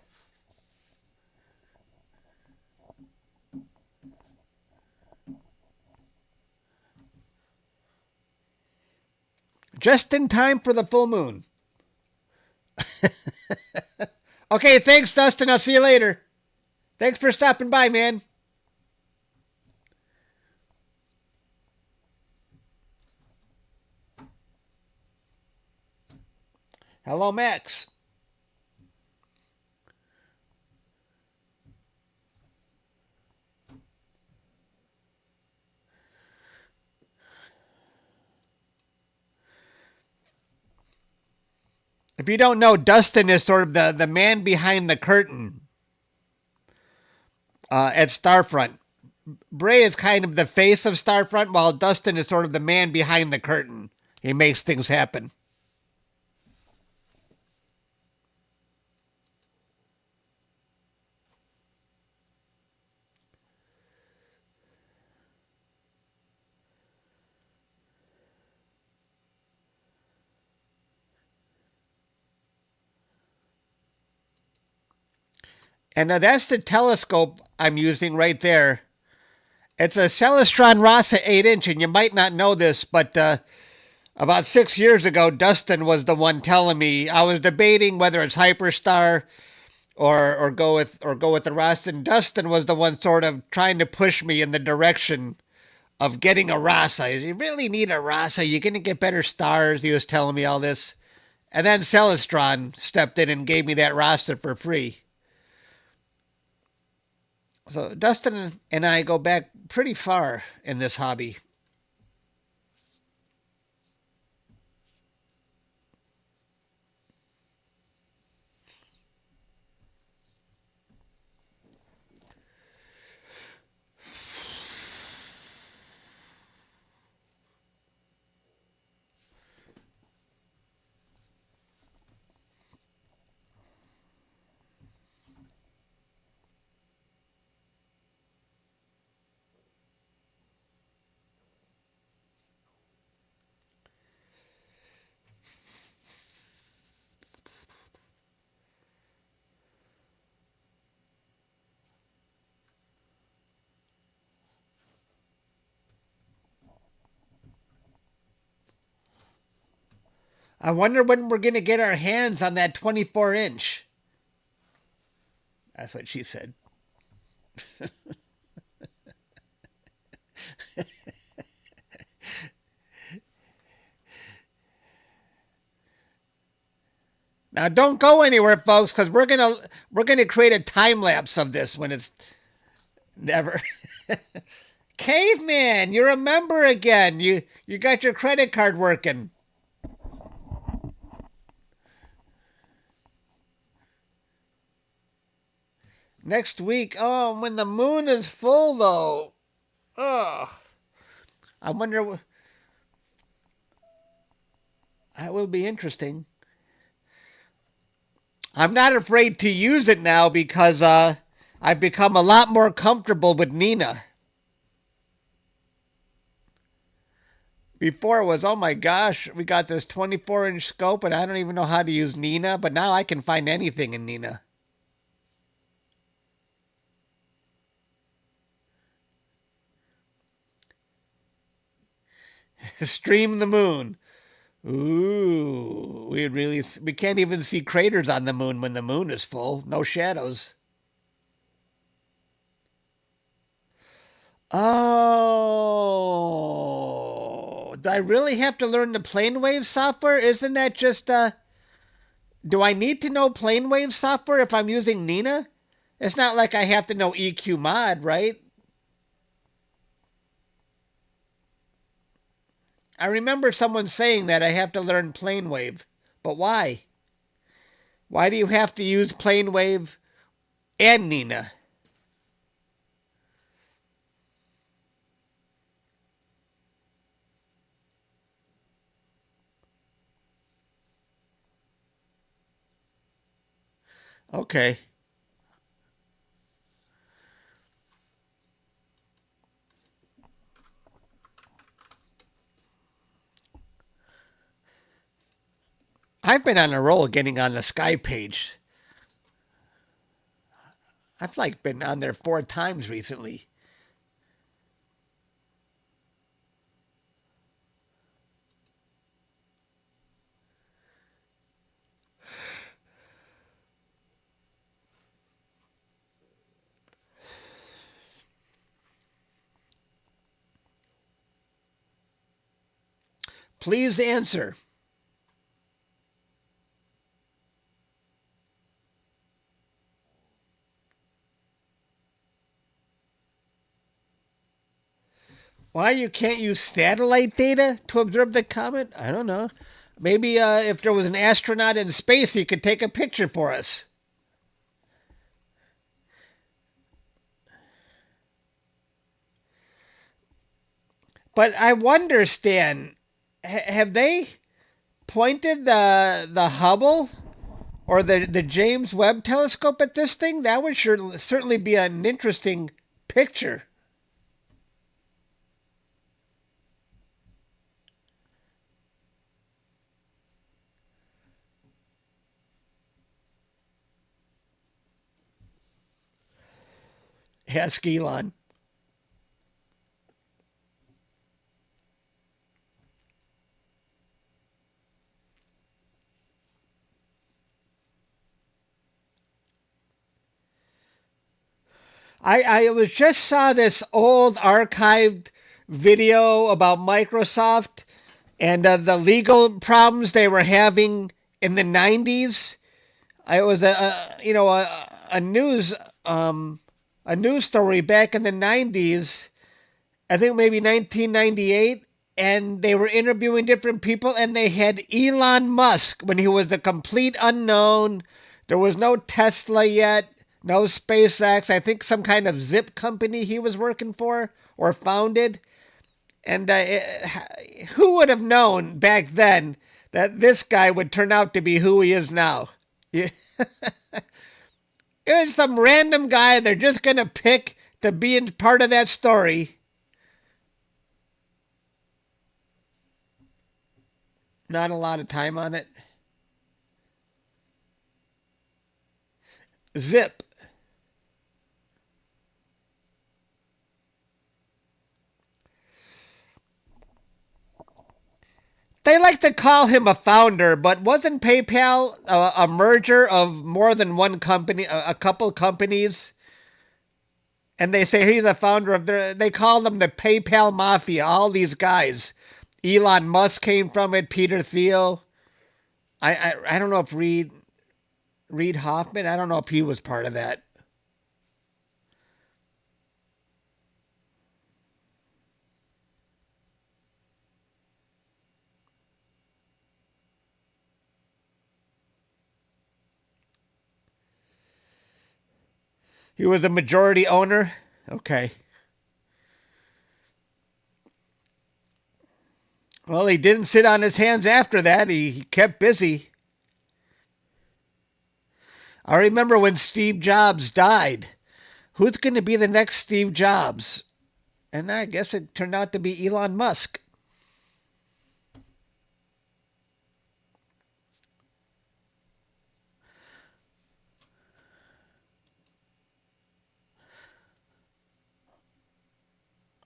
Speaker 1: Just in time for the full moon. Okay, thanks, Dustin. I'll see you later. Thanks for stopping by, man. Hello, Max. If you don't know, Dustin is sort of the man behind the curtain at Starfront. Bray is kind of the face of Starfront, while Dustin is sort of the man behind the curtain. He makes things happen. And that's the telescope I'm using right there. It's a Celestron RASA 8-inch, and you might not know this, but about 6 years ago, Dustin was the one telling me. I was debating whether it's Hyperstar or go with the RASA, and Dustin was the one sort of trying to push me in the direction of getting a RASA. You really need a RASA. You're going to get better stars. He was telling me all this. And then Celestron stepped in and gave me that RASA for free. So Dustin and I go back pretty far in this hobby. I wonder when we're going to get our hands on that 24-inch. That's what she said. Now don't go anywhere, folks, because we're gonna create a time lapse of this when it's never. Caveman, you're a member again. You got your credit card working. Next week, oh, when the moon is full, though. Oh, I wonder. That will be interesting. I'm not afraid to use it now because I've become a lot more comfortable with Nina. Before it was, oh my gosh, we got this 24-inch scope and I don't even know how to use Nina, but now I can find anything in Nina. Stream the moon. Ooh, we can't even see craters on the moon when the moon is full. No shadows. Oh, do I really have to learn the plane wave software? Isn't that just do I need to know plane wave software if I'm using Nina? It's not like I have to know EQ mod, right? I remember someone saying that I have to learn plane wave, but why? Why do you have to use plane wave and Nina? Okay. I've been on a roll getting on the Sky page. I've like been on there 4 times recently. Please answer. Why you can't use satellite data to observe the comet? I don't know. Maybe if there was an astronaut in space, he could take a picture for us. But I wonder, Stan, have they pointed the Hubble or the James Webb Telescope at this thing? That would certainly be an interesting picture. Ask Elon. I was just saw this old archived video about Microsoft and the legal problems they were having in the 90s. It was a news a news story back in the 90s. I think maybe 1998, and they were interviewing different people, and they had Elon Musk when he was a complete unknown. There was no Tesla yet, no SpaceX. I think some kind of zip company he was working for or founded. And who would have known back then that this guy would turn out to be who he is now? Yeah. It was some random guy they're just going to pick to be in part of that story. Not a lot of time on it. Zip. They like to call him a founder, but wasn't PayPal a merger of more than one company, a couple companies? And they say he's a founder of they call them the PayPal Mafia, all these guys. Elon Musk came from it, Peter Thiel. I don't know if Reid Hoffman, I don't know if he was part of that. He was a majority owner. Okay. Well, he didn't sit on his hands after that. He kept busy. I remember when Steve Jobs died. Who's going to be the next Steve Jobs? And I guess it turned out to be Elon Musk.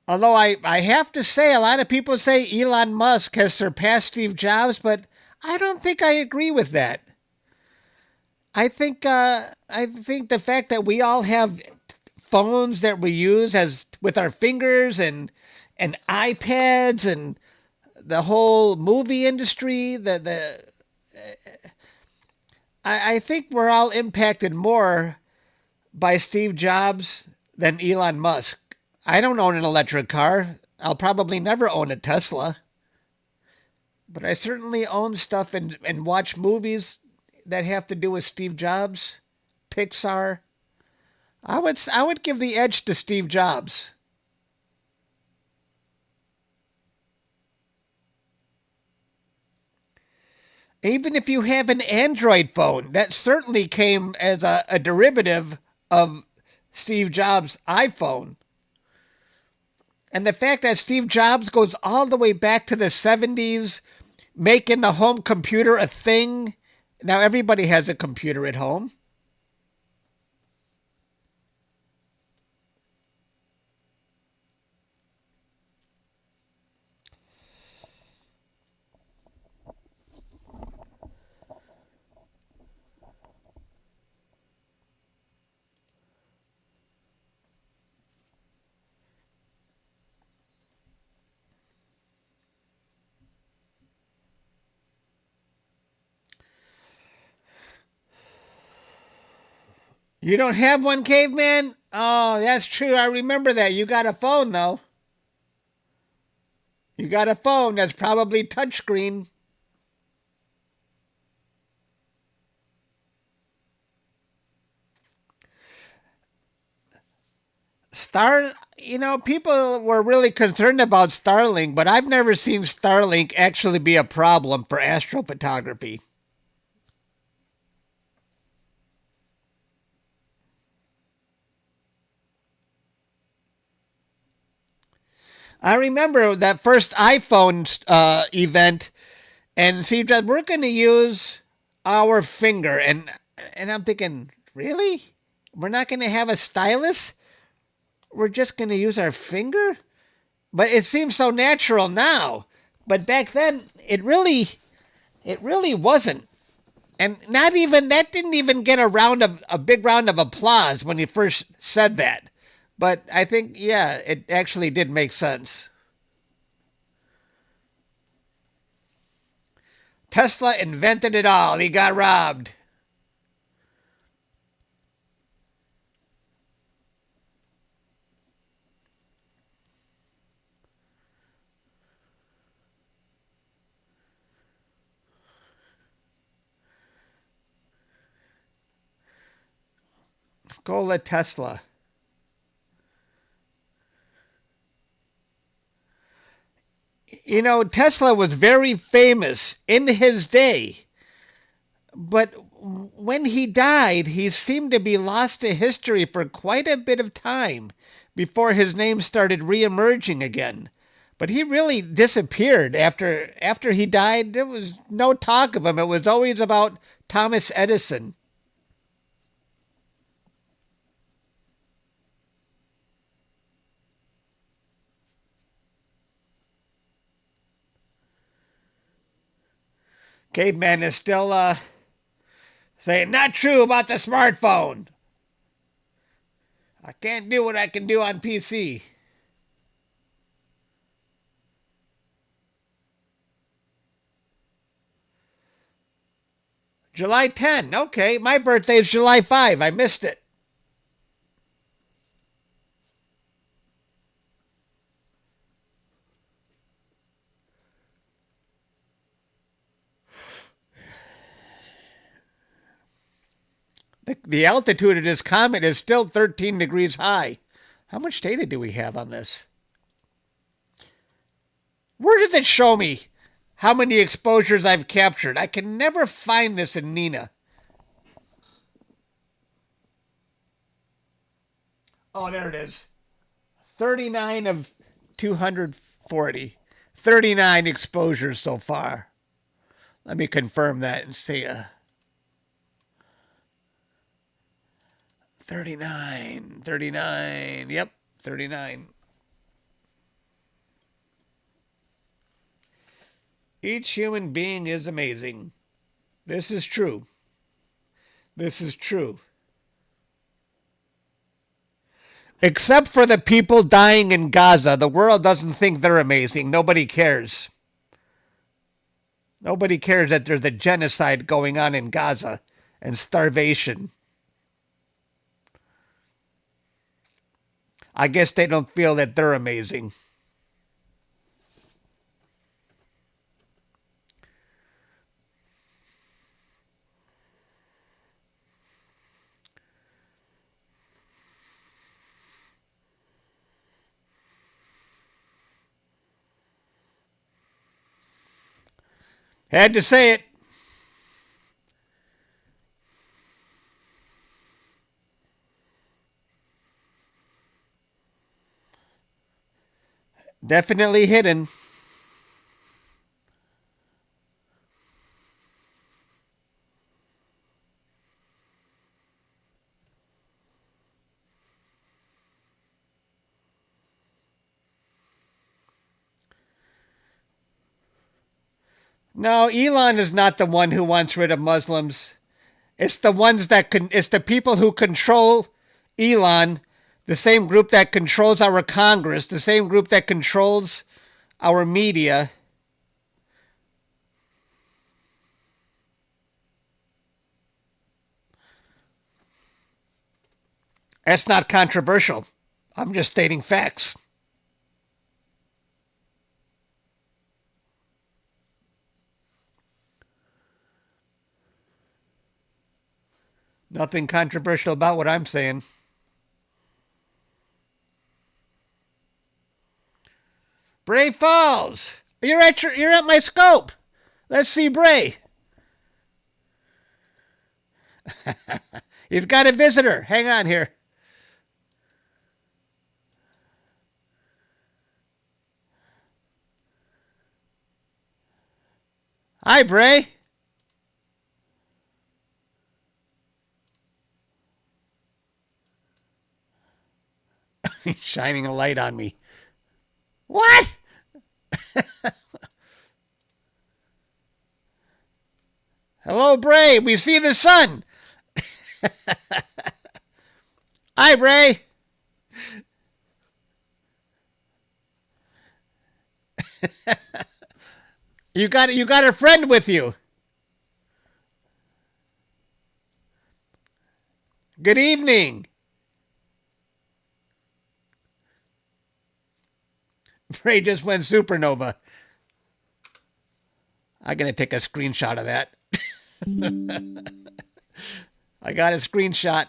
Speaker 1: Although I have to say, a lot of people say Elon Musk has surpassed Steve Jobs, but I don't think I agree with that. I think the fact that we all have phones that we use as with our fingers and iPads and the whole movie industry, I think we're all impacted more by Steve Jobs than Elon Musk. I don't own an electric car. I'll probably never own a Tesla. But I certainly own stuff and watch movies that have to do with Steve Jobs, Pixar. I would give the edge to Steve Jobs. Even if you have an Android phone, that certainly came as a derivative of Steve Jobs' iPhone. And the fact that Steve Jobs goes all the way back to the 70s, making the home computer a thing. Now everybody has a computer at home. You don't have one, caveman? Oh, that's true. I remember that. You got a phone, though. You got a phone that's probably touchscreen. People were really concerned about Starlink, but I've never seen Starlink actually be a problem for astrophotography. I remember that first iPhone event, and Steve said, "We're going to use our finger," and I'm thinking, really? We're not going to have a stylus? We're just going to use our finger? But it seems so natural now. But back then, it really wasn't. And not even that didn't even get a big round of applause when he first said that. But I think, yeah, it actually did make sense. Tesla invented it all. He got robbed. Nikola Tesla. Tesla was very famous in his day, but when he died, he seemed to be lost to history for quite a bit of time before his name started reemerging again. But he really disappeared after he died. There was no talk of him. It was always about Thomas Edison. Caveman is still saying, not true about the smartphone. I can't do what I can do on PC. July 10. Okay, my birthday is July 5. I missed it. The altitude of this comet is still 13 degrees high. How much data do we have on this? Where did it show me how many exposures I've captured? I can never find this in Nina. Oh, there it is. 39 of 240. 39 exposures so far. Let me confirm that and see. 39. Yep, 39. Each human being is amazing. This is true. This is true. Except for the people dying in Gaza, the world doesn't think they're amazing. Nobody cares. Nobody cares that there's a genocide going on in Gaza and starvation. I guess they don't feel that they're amazing. Had to say it. Definitely hidden. No, Elon is not the one who wants rid of Muslims. It's the ones that it's the people who control Elon, the same group that controls our Congress, the same group that controls our media. That's not controversial. I'm just stating facts. Nothing controversial about what I'm saying. Bray Falls. You're at my scope. Let's see Bray. He's got a visitor. Hang on here. Hi, Bray. He's shining a light on me. What? Hello, Bray. We see the sun. Hi, Bray. You got a friend with you. Good evening. Bray just went supernova. I'm going to take a screenshot of that. I got a screenshot.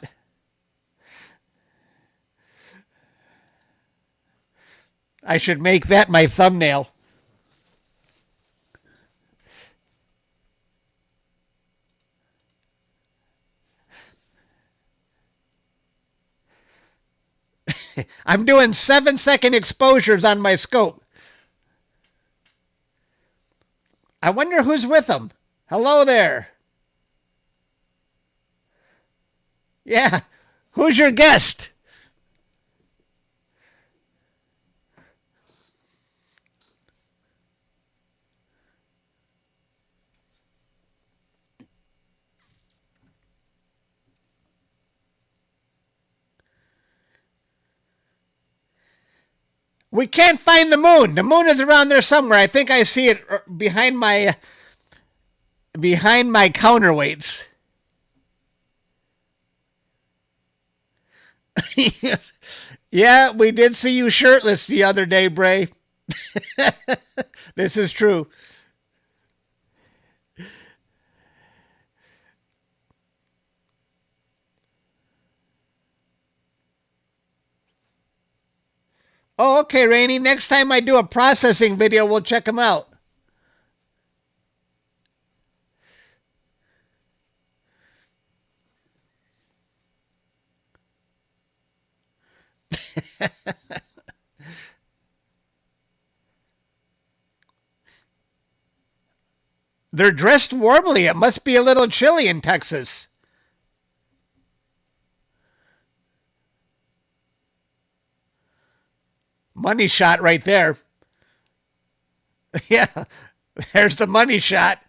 Speaker 1: I should make that my thumbnail. I'm doing 7-second exposures on my scope. I wonder who's with them. Hello there. Yeah, who's your guest? We can't find the moon. The moon is around there somewhere. I think I see it behind my counterweights. Yeah, we did see you shirtless the other day, Bray. This is true. Oh, okay, Rainey. Next time I do a processing video, we'll check them out. They're dressed warmly. It must be a little chilly in Texas. Money shot right there. Yeah, There's the money shot.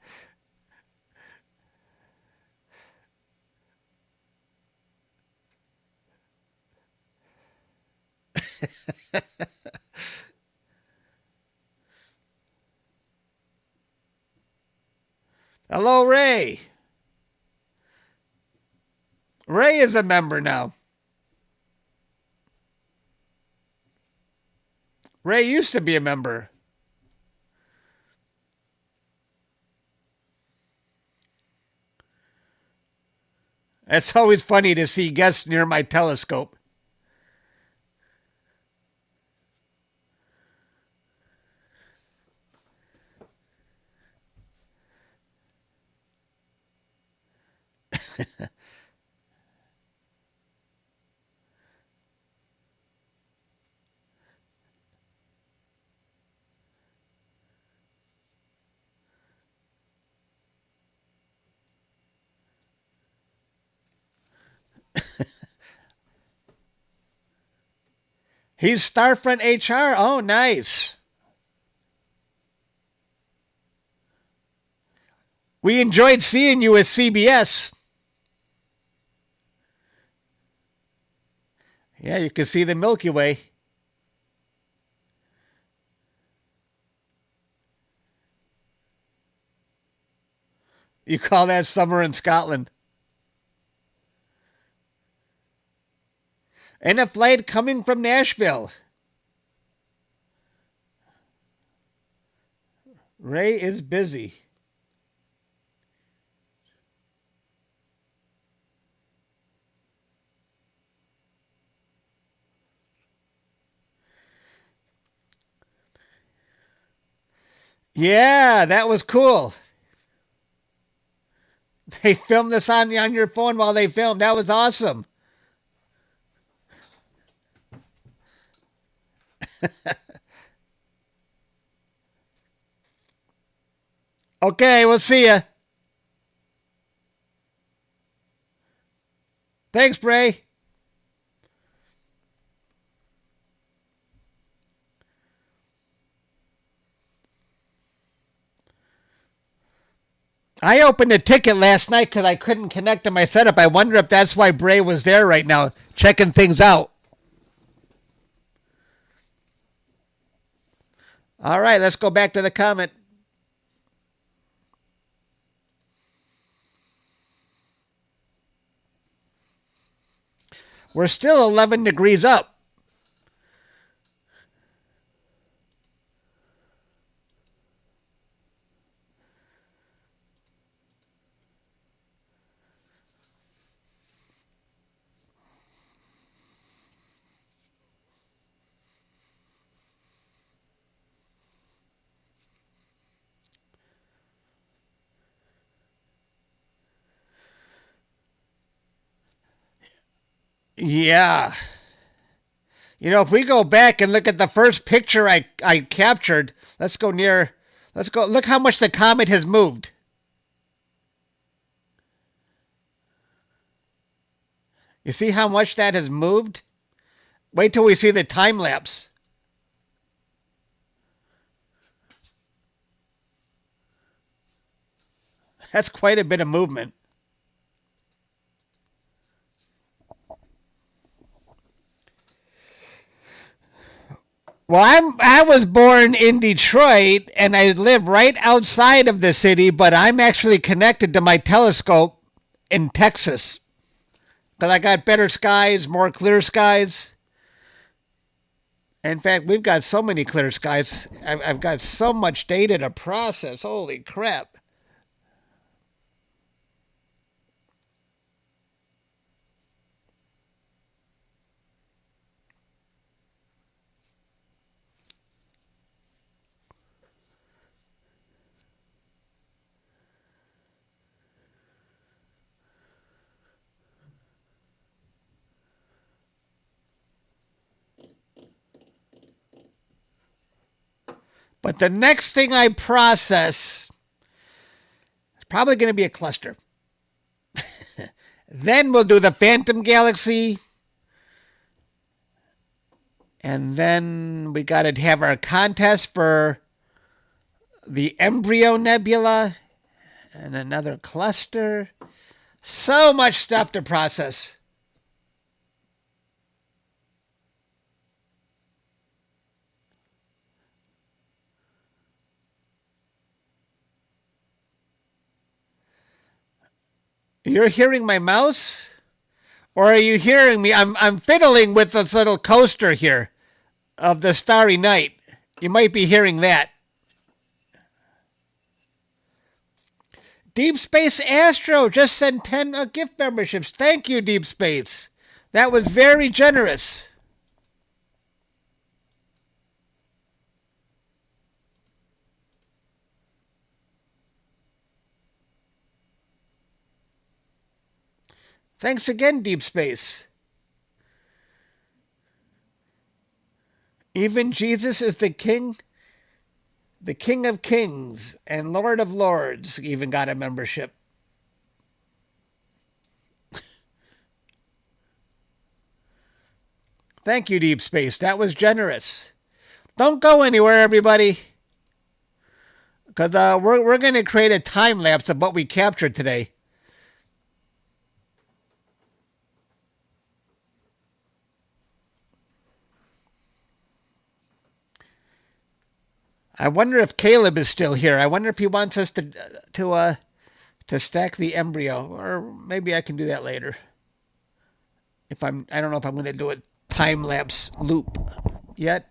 Speaker 1: Hello, Ray. Ray is a member now. Ray used to be a member. It's always funny to see guests near my telescope. He's Starfront HR. Oh, nice. We enjoyed seeing you at CBS. Yeah, you can see the Milky Way. You call that summer in Scotland. And a flight coming from Nashville. Ray is busy. Yeah, that was cool. They filmed this on your phone while they filmed. That was awesome. Okay, we'll see ya. Thanks, Bray. I opened a ticket last night because I couldn't connect to my setup. I wonder if that's why Bray was there right now, checking things out. All right, let's go back to the comet. We're still 11 degrees up. Yeah. You know, if we go back and look at the first picture I captured, let's go. Look how much the comet has moved. You see how much that has moved? Wait till we see the time lapse. That's quite a bit of movement. Well, I was born in Detroit, and I live right outside of the city, but I'm actually connected to my telescope in Texas. Because I got better skies, more clear skies. In fact, we've got so many clear skies. I've got so much data to process. Holy crap. But the next thing I process is probably going to be a cluster. Then we'll do the Phantom Galaxy. And then we got to have our contest for the Embryo Nebula, and another cluster. So much stuff to process. You're hearing my mouse? Or are you hearing me? I'm fiddling with this little coaster here of the Starry Night. You might be hearing that. Deep Space Astro just sent 10 gift memberships. Thank you, Deep Space. That was very generous. Thanks again, Deep Space. Even Jesus is the King of Kings and Lord of Lords even got a membership. Thank you, Deep Space. That was generous. Don't go anywhere, everybody. Because we're going to create a time lapse of what we captured today. I wonder if Caleb is still here. I wonder if he wants us to stack the embryo, or maybe I can do that later. I don't know if I'm going to do a time lapse loop yet.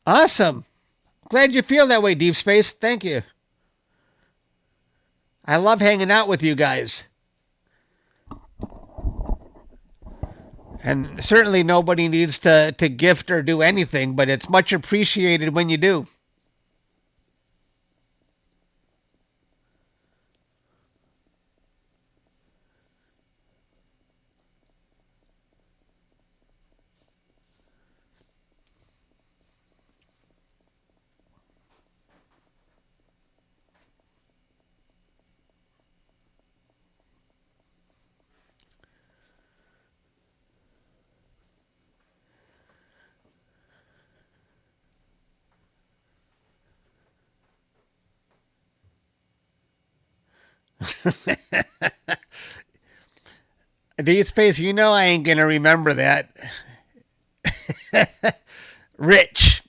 Speaker 1: Awesome. Glad you feel that way, Deep Space. Thank you. I love hanging out with you guys. And certainly nobody needs to gift or do anything, but it's much appreciated when you do. Deep Space, you know I ain't going to remember that. Rich.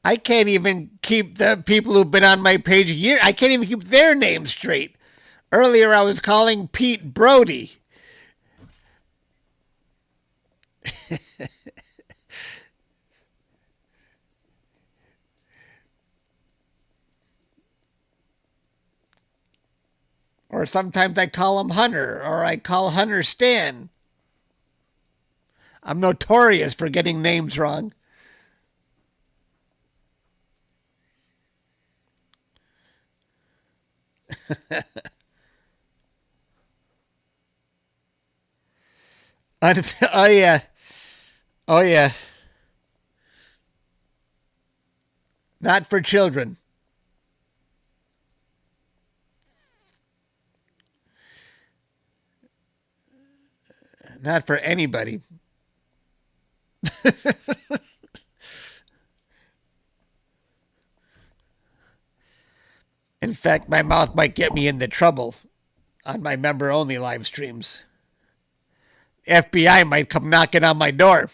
Speaker 1: I can't even keep the people who've been on my page a year. I can't even keep their names straight. Earlier I was calling Pete Brody. Or sometimes I call him Hunter, or I call Hunter Stan. I'm notorious for getting names wrong. Oh, yeah. Oh, yeah. Not for children. Not for anybody. In fact, my mouth might get me into trouble on my member-only live streams. FBI might come knocking on my door.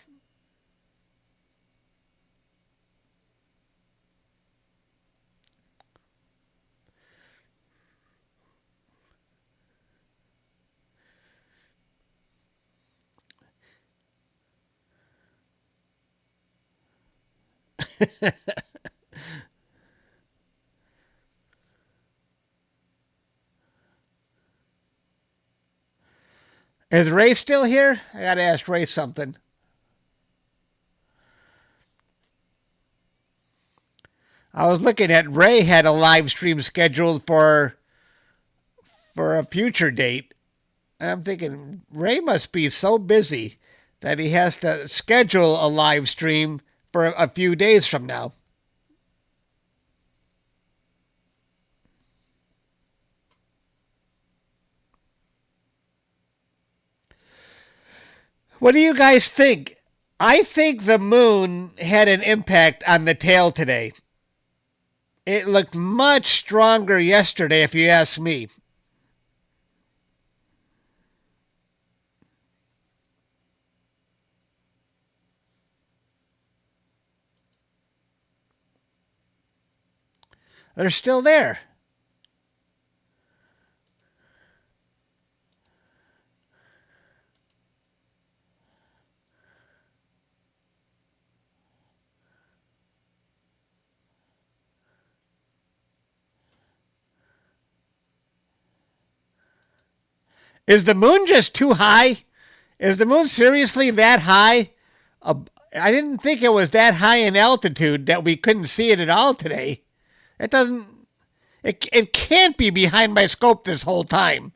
Speaker 1: Is Ray still here? I gotta ask Ray something. I was looking at Ray had a live stream scheduled for a future date. And I'm thinking, Ray must be so busy that he has to schedule a live stream for a few days from now. What do you guys think? I think the moon had an impact on the tail today. It looked much stronger yesterday, if you ask me. They're still there. Is the moon just too high? Is the moon seriously that high? I didn't think it was that high in altitude that we couldn't see it at all today. It can't be behind my scope this whole time.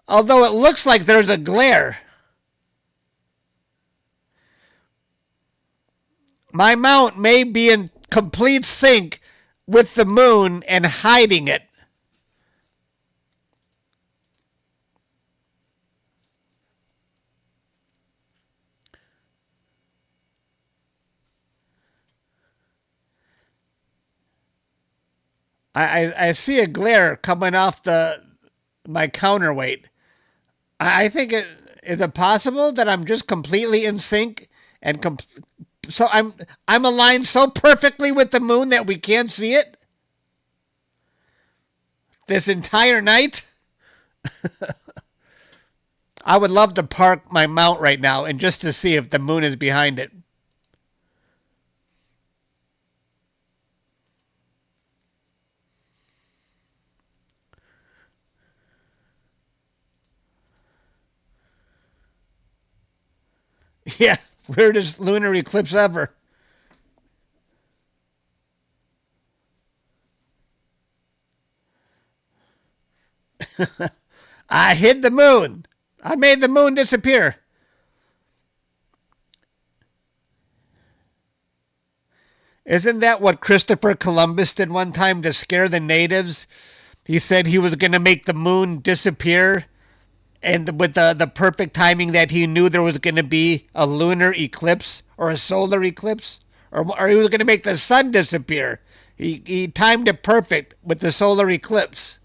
Speaker 1: Although it looks like there's a glare. My mount may be in complete sync with the moon and hiding it. I see a glare coming off my counterweight. I think is it possible that I'm just completely in sync and so I'm aligned so perfectly with the moon that we can't see it this entire night? I would love to park my mount right now and just to see if the moon is behind it. Yeah, weirdest lunar eclipse ever. I hid the moon. I made the moon disappear. Isn't that what Christopher Columbus did one time to scare the natives? He said he was going to make the moon disappear, and with the perfect timing that he knew there was going to be a lunar eclipse or a solar eclipse, or he was going to make the sun disappear. He timed it perfect with the solar eclipse.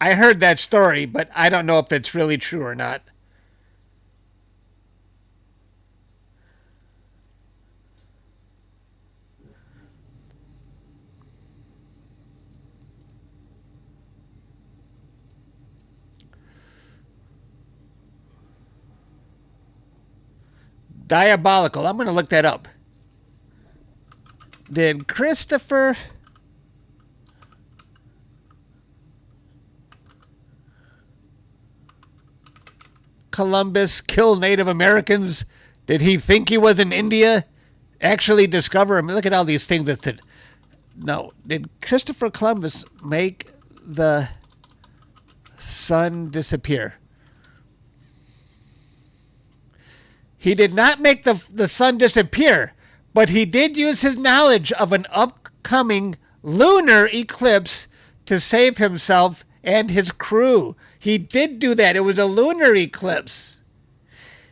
Speaker 1: I heard that story, but I don't know if it's really true or not. Diabolical. I'm going to look that up. Did Christopher Columbus kill Native Americans? Did he think he was in India? Actually discover him? Look at all these things that said. No. Did Christopher Columbus make the sun disappear? He did not make the sun disappear, but he did use his knowledge of an upcoming lunar eclipse to save himself and his crew. He did do that. It was a lunar eclipse.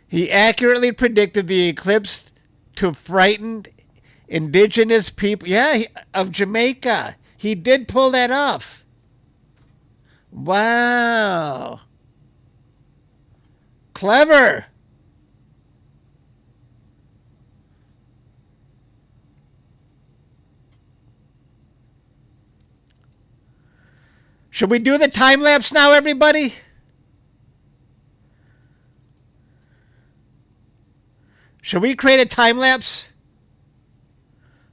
Speaker 1: He accurately predicted the eclipse to frighten indigenous people. Yeah, of Jamaica. He did pull that off. Wow. Clever. Should we do the time lapse now, everybody? Should we create a time lapse?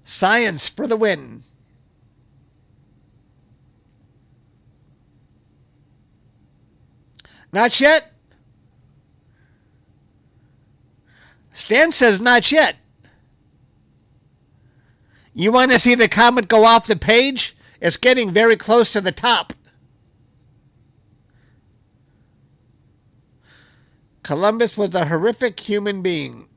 Speaker 1: Science for the win. Not yet. Stan says not yet. You want to see the comet go off the page? It's getting very close to the top. Columbus was a horrific human being.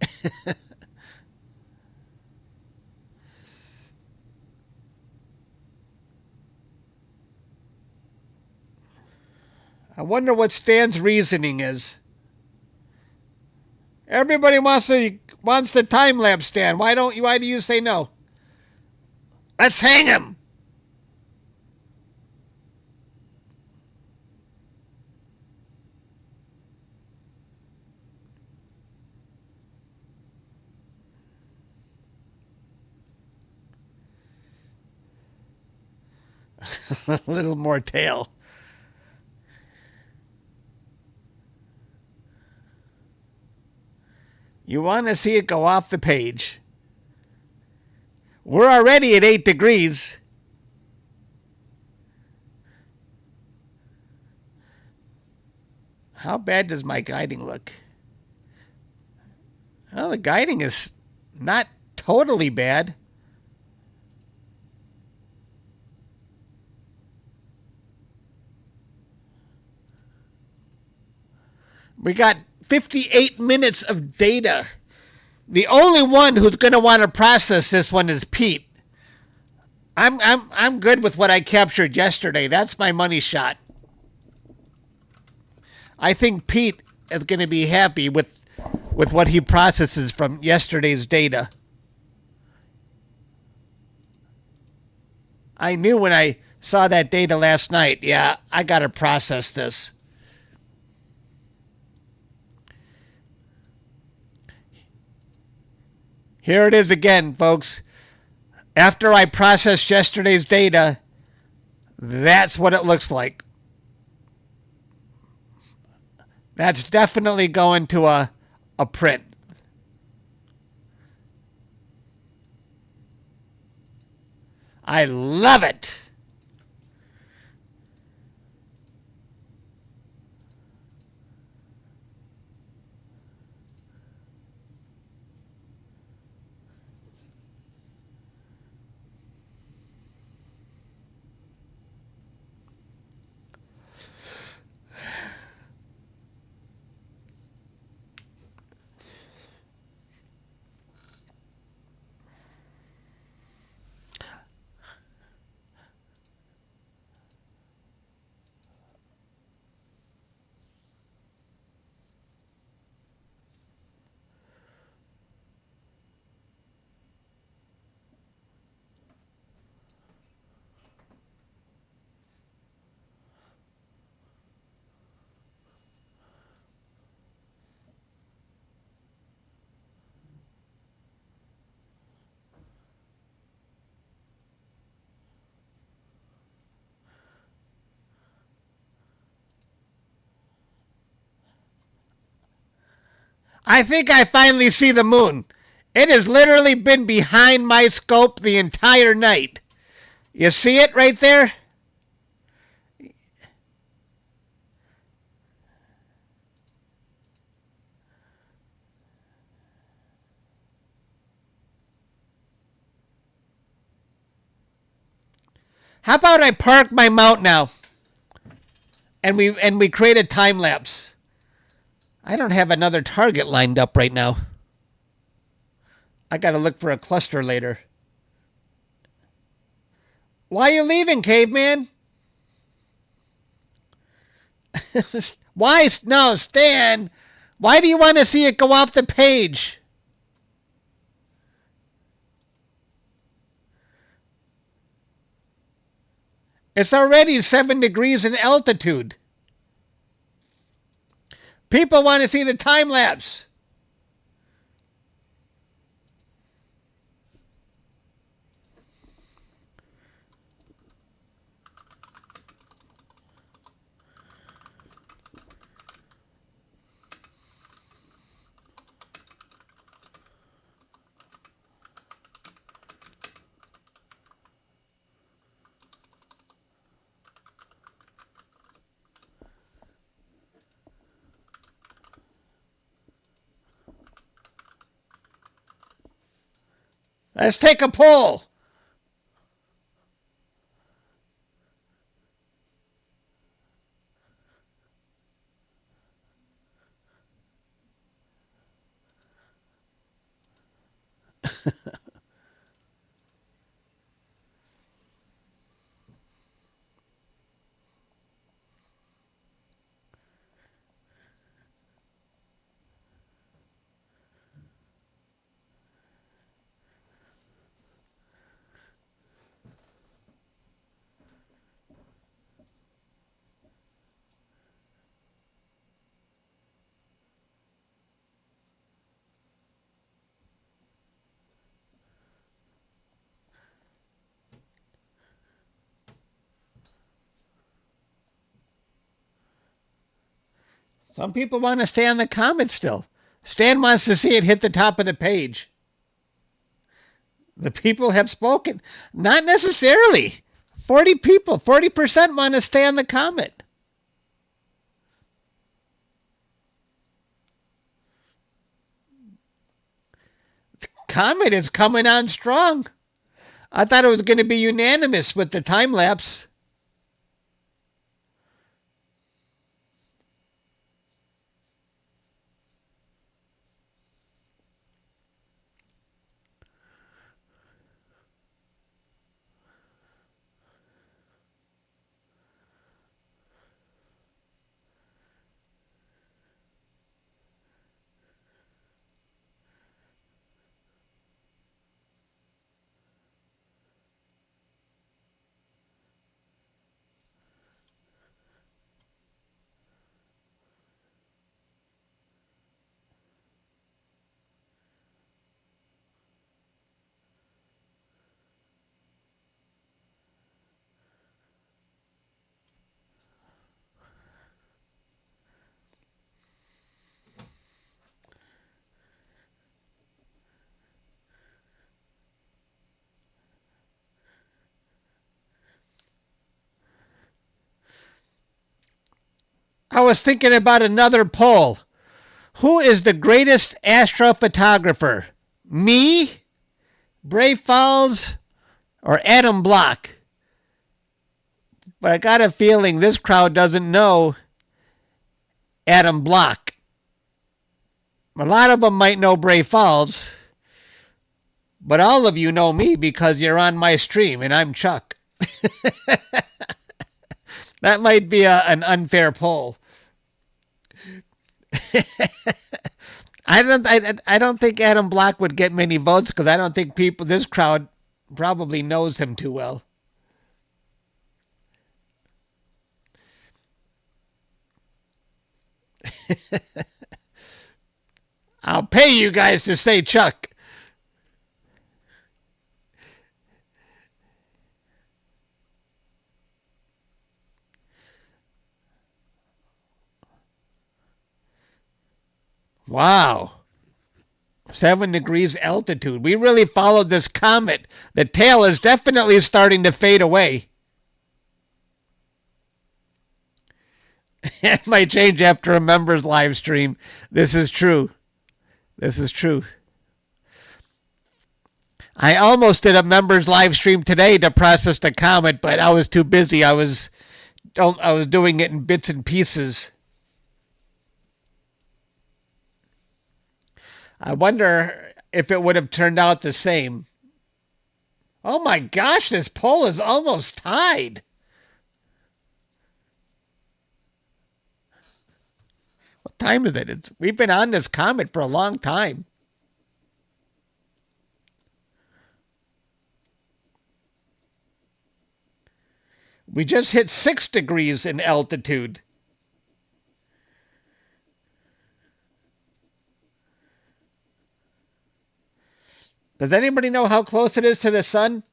Speaker 1: I wonder what Stan's reasoning is. Everybody wants the time lapse, Stan. Why do you say no? Let's hang him. A little more tail. You want to see it go off the page. We're already at 8 degrees. How bad does my guiding look? Well, the guiding is not totally bad. We got 58 minutes of data. The only one who's going to want to process this one is Pete. I'm good with what I captured yesterday. That's my money shot. I think Pete is going to be happy with what he processes from yesterday's data. I knew when I saw that data last night, yeah, I got to process this. Here it is again, folks. After I processed yesterday's data, that's what it looks like. That's definitely going to a print. I love it. I think I finally see the moon. It has literally been behind my scope the entire night. You see it right there? How about I park my mount now and we create a time lapse? I don't have another target lined up right now. I got to look for a cluster later. Why are you leaving, caveman? Why? No, Stan. Why do you want to see it go off the page? It's already 7 degrees in altitude. People want to see the time lapse. Let's take a poll. Some people want to stay on the comet still. Stan wants to see it hit the top of the page. The people have spoken. Not necessarily. 40 people, 40% want to stay on the comet. The comet is coming on strong. I thought it was going to be unanimous with the time lapse. I was thinking about another poll. Who is the greatest astrophotographer? Me, Bray Falls, or Adam Block? But I got a feeling this crowd doesn't know Adam Block. A lot of them might know Bray Falls, but all of you know me because you're on my stream and I'm Chuck. That might be an unfair poll. I don't think Adam Block would get many votes because I don't think this crowd probably knows him too well. I'll pay you guys to say Chuck. Wow. 7 degrees altitude. We really followed this comet. The tail is definitely starting to fade away. It might change after a member's live stream. This is true. This is true. I almost did a member's live stream today to process the comet, but I was too busy. I was doing it in bits and pieces. I wonder if it would have turned out the same. Oh my gosh, this poll is almost tied. What time is it? We've been on this comet for a long time. We just hit 6 degrees in altitude. Does anybody know how close it is to the sun?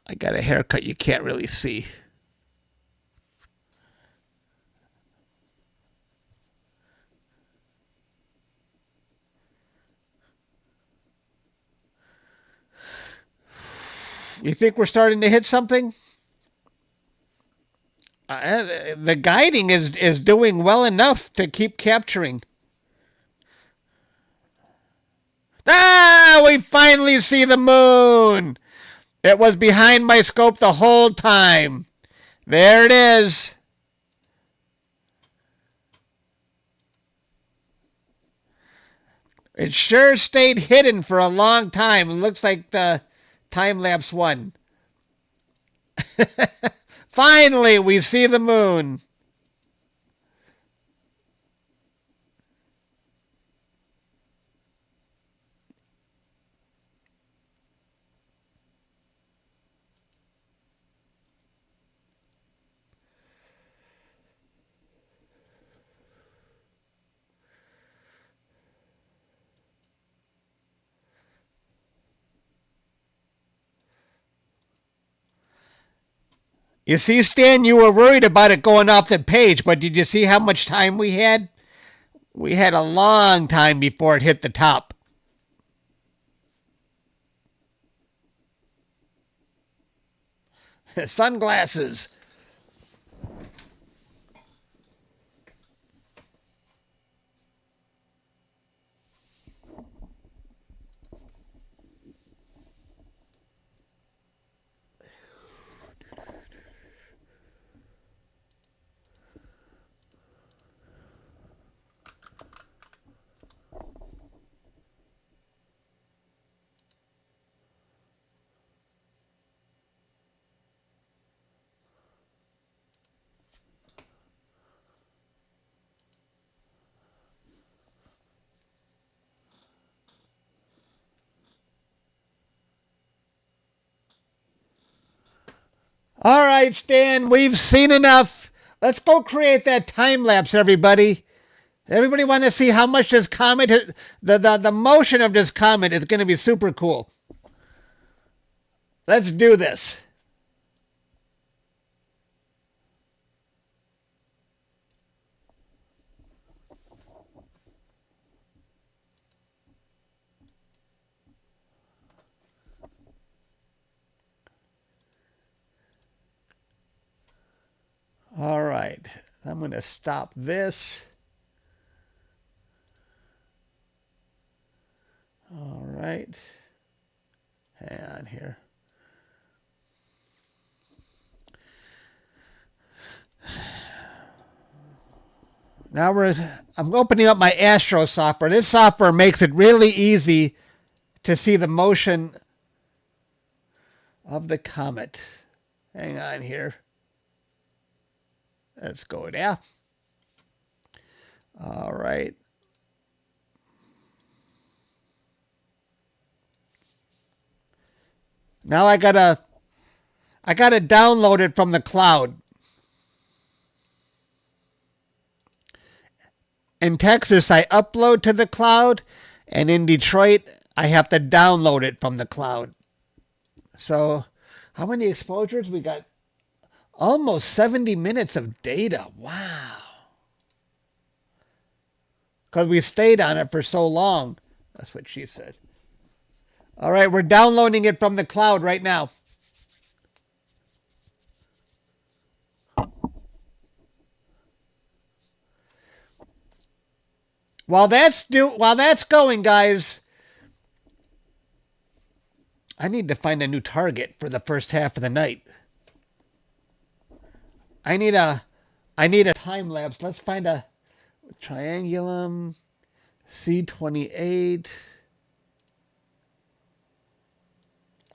Speaker 1: I got a haircut you can't really see. You think we're starting to hit something? The guiding is doing well enough to keep capturing. Ah, we finally see the moon. It was behind my scope the whole time. There it is. It sure stayed hidden for a long time. It looks like the time-lapse won. Finally, we see the moon. You see, Stan, you were worried about it going off the page, but did you see how much time we had? We had a long time before it hit the top. Sunglasses. All right, Stan, we've seen enough. Let's go create that time lapse, everybody. Everybody want to see how much this comet, the motion of this comet is going to be super cool. Let's do this. All right, I'm going to stop this. All right, hang on here. Now I'm opening up my Astro software. This software makes it really easy to see the motion of the comet. Hang on here. Let's go there. All right. Now I gotta download it from the cloud. In Texas, I upload to the cloud, and in Detroit, I have to download it from the cloud. So, how many exposures? We got almost 70 minutes of data. Wow. Because we stayed on it for so long. That's what she said. All right, we're downloading it from the cloud right now. While that's going, guys, I need to find a new target for the first half of the night. I need a time lapse. Let's find a triangulum C28.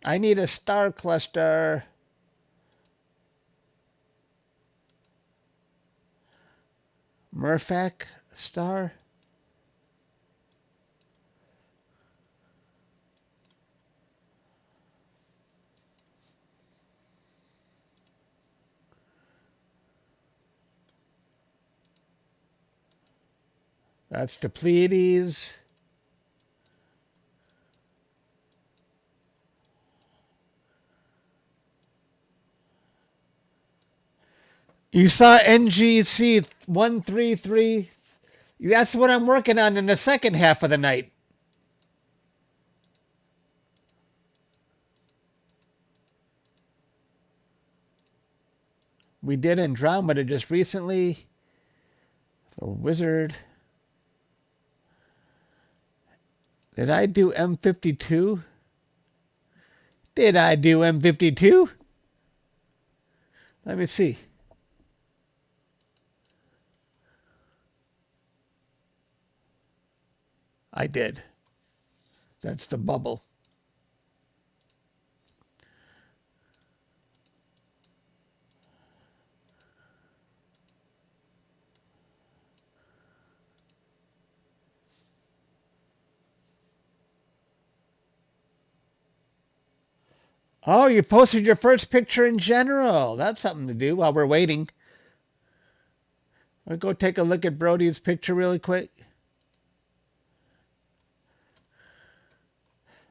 Speaker 1: I need a star cluster. Murphak star. That's the Pleiades. You saw NGC 133. That's what I'm working on in the second half of the night. We did Andromeda just recently. The Wizard. Did I do M52? Did I do M52? Let me see. I did. That's the bubble. Oh, you posted your first picture in general. That's something to do while we're waiting. I'll go take a look at Brody's picture really quick.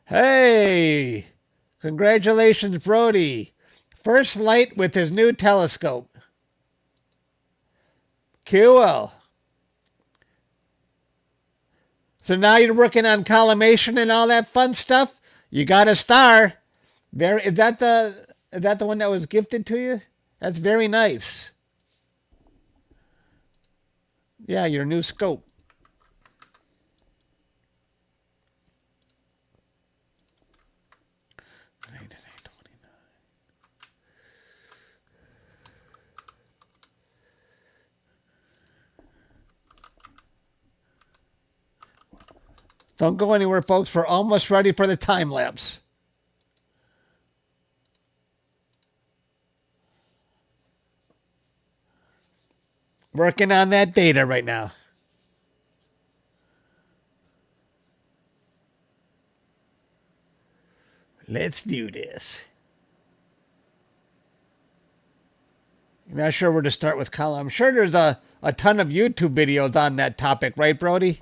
Speaker 1: Hey, congratulations, Brody. First light with his new telescope. Cool. So now you're working on collimation and all that fun stuff. You got a star. Is that the one that was gifted to you? That's very nice. Yeah, your new scope. Don't go anywhere, folks. We're almost ready for the time lapse. Working on that data right now. Let's do this. I'm not sure where to start with color. I'm sure there's a ton of YouTube videos on that topic, right, Brody?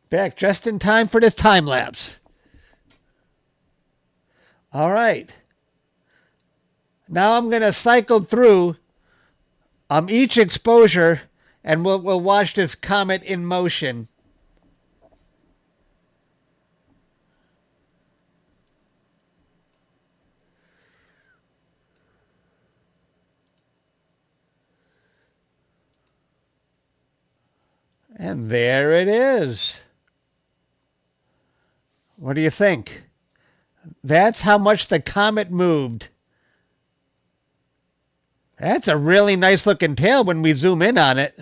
Speaker 1: Back just in time for this time lapse. All right. Now I'm going to cycle through each exposure, and we'll watch this comet in motion. And there it is. What do you think? That's how much the comet moved. That's a really nice looking tail when we zoom in on it.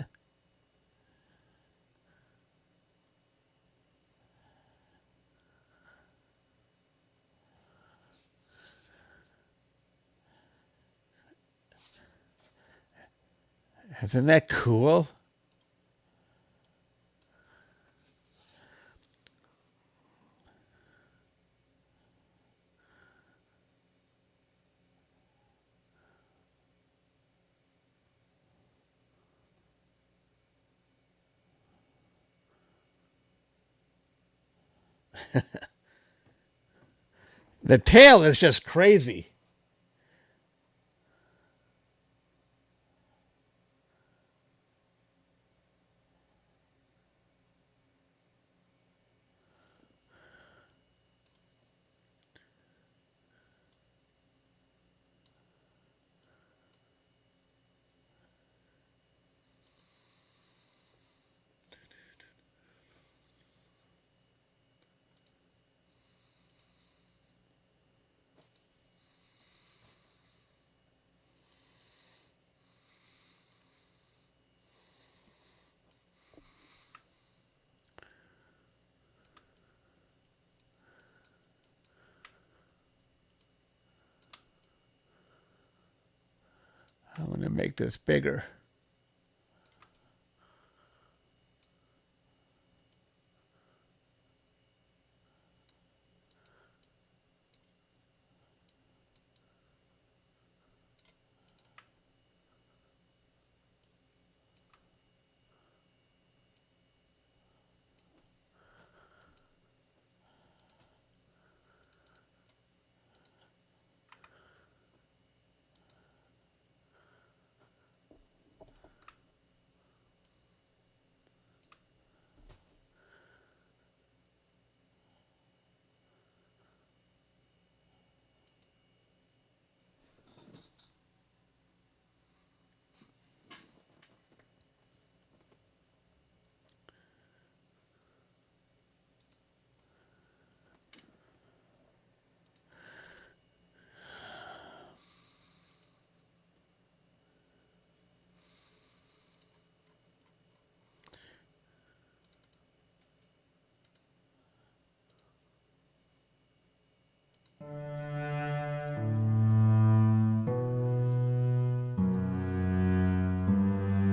Speaker 1: Isn't that cool? The tail is just crazy. I'm going to make this bigger.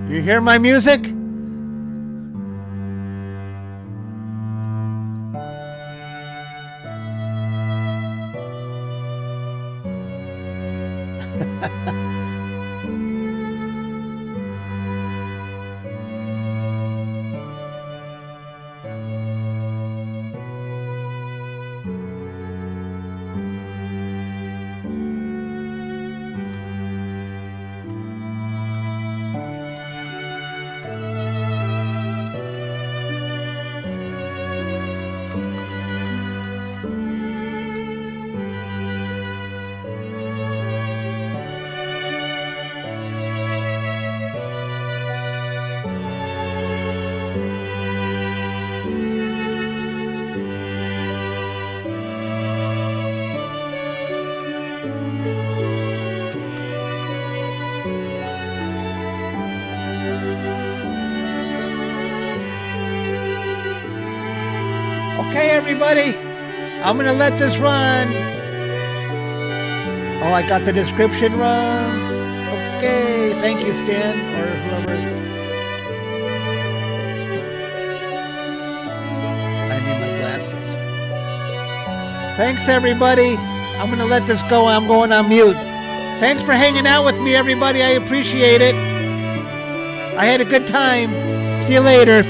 Speaker 1: You hear my music? Okay, everybody, I'm going to let this run. Oh, I got the description wrong. Okay, thank you, Stan, or whoever. I need my glasses. Thanks, everybody. I'm going to let this go. I'm going on mute. Thanks for hanging out with me, everybody. I appreciate it. I had a good time. See you later.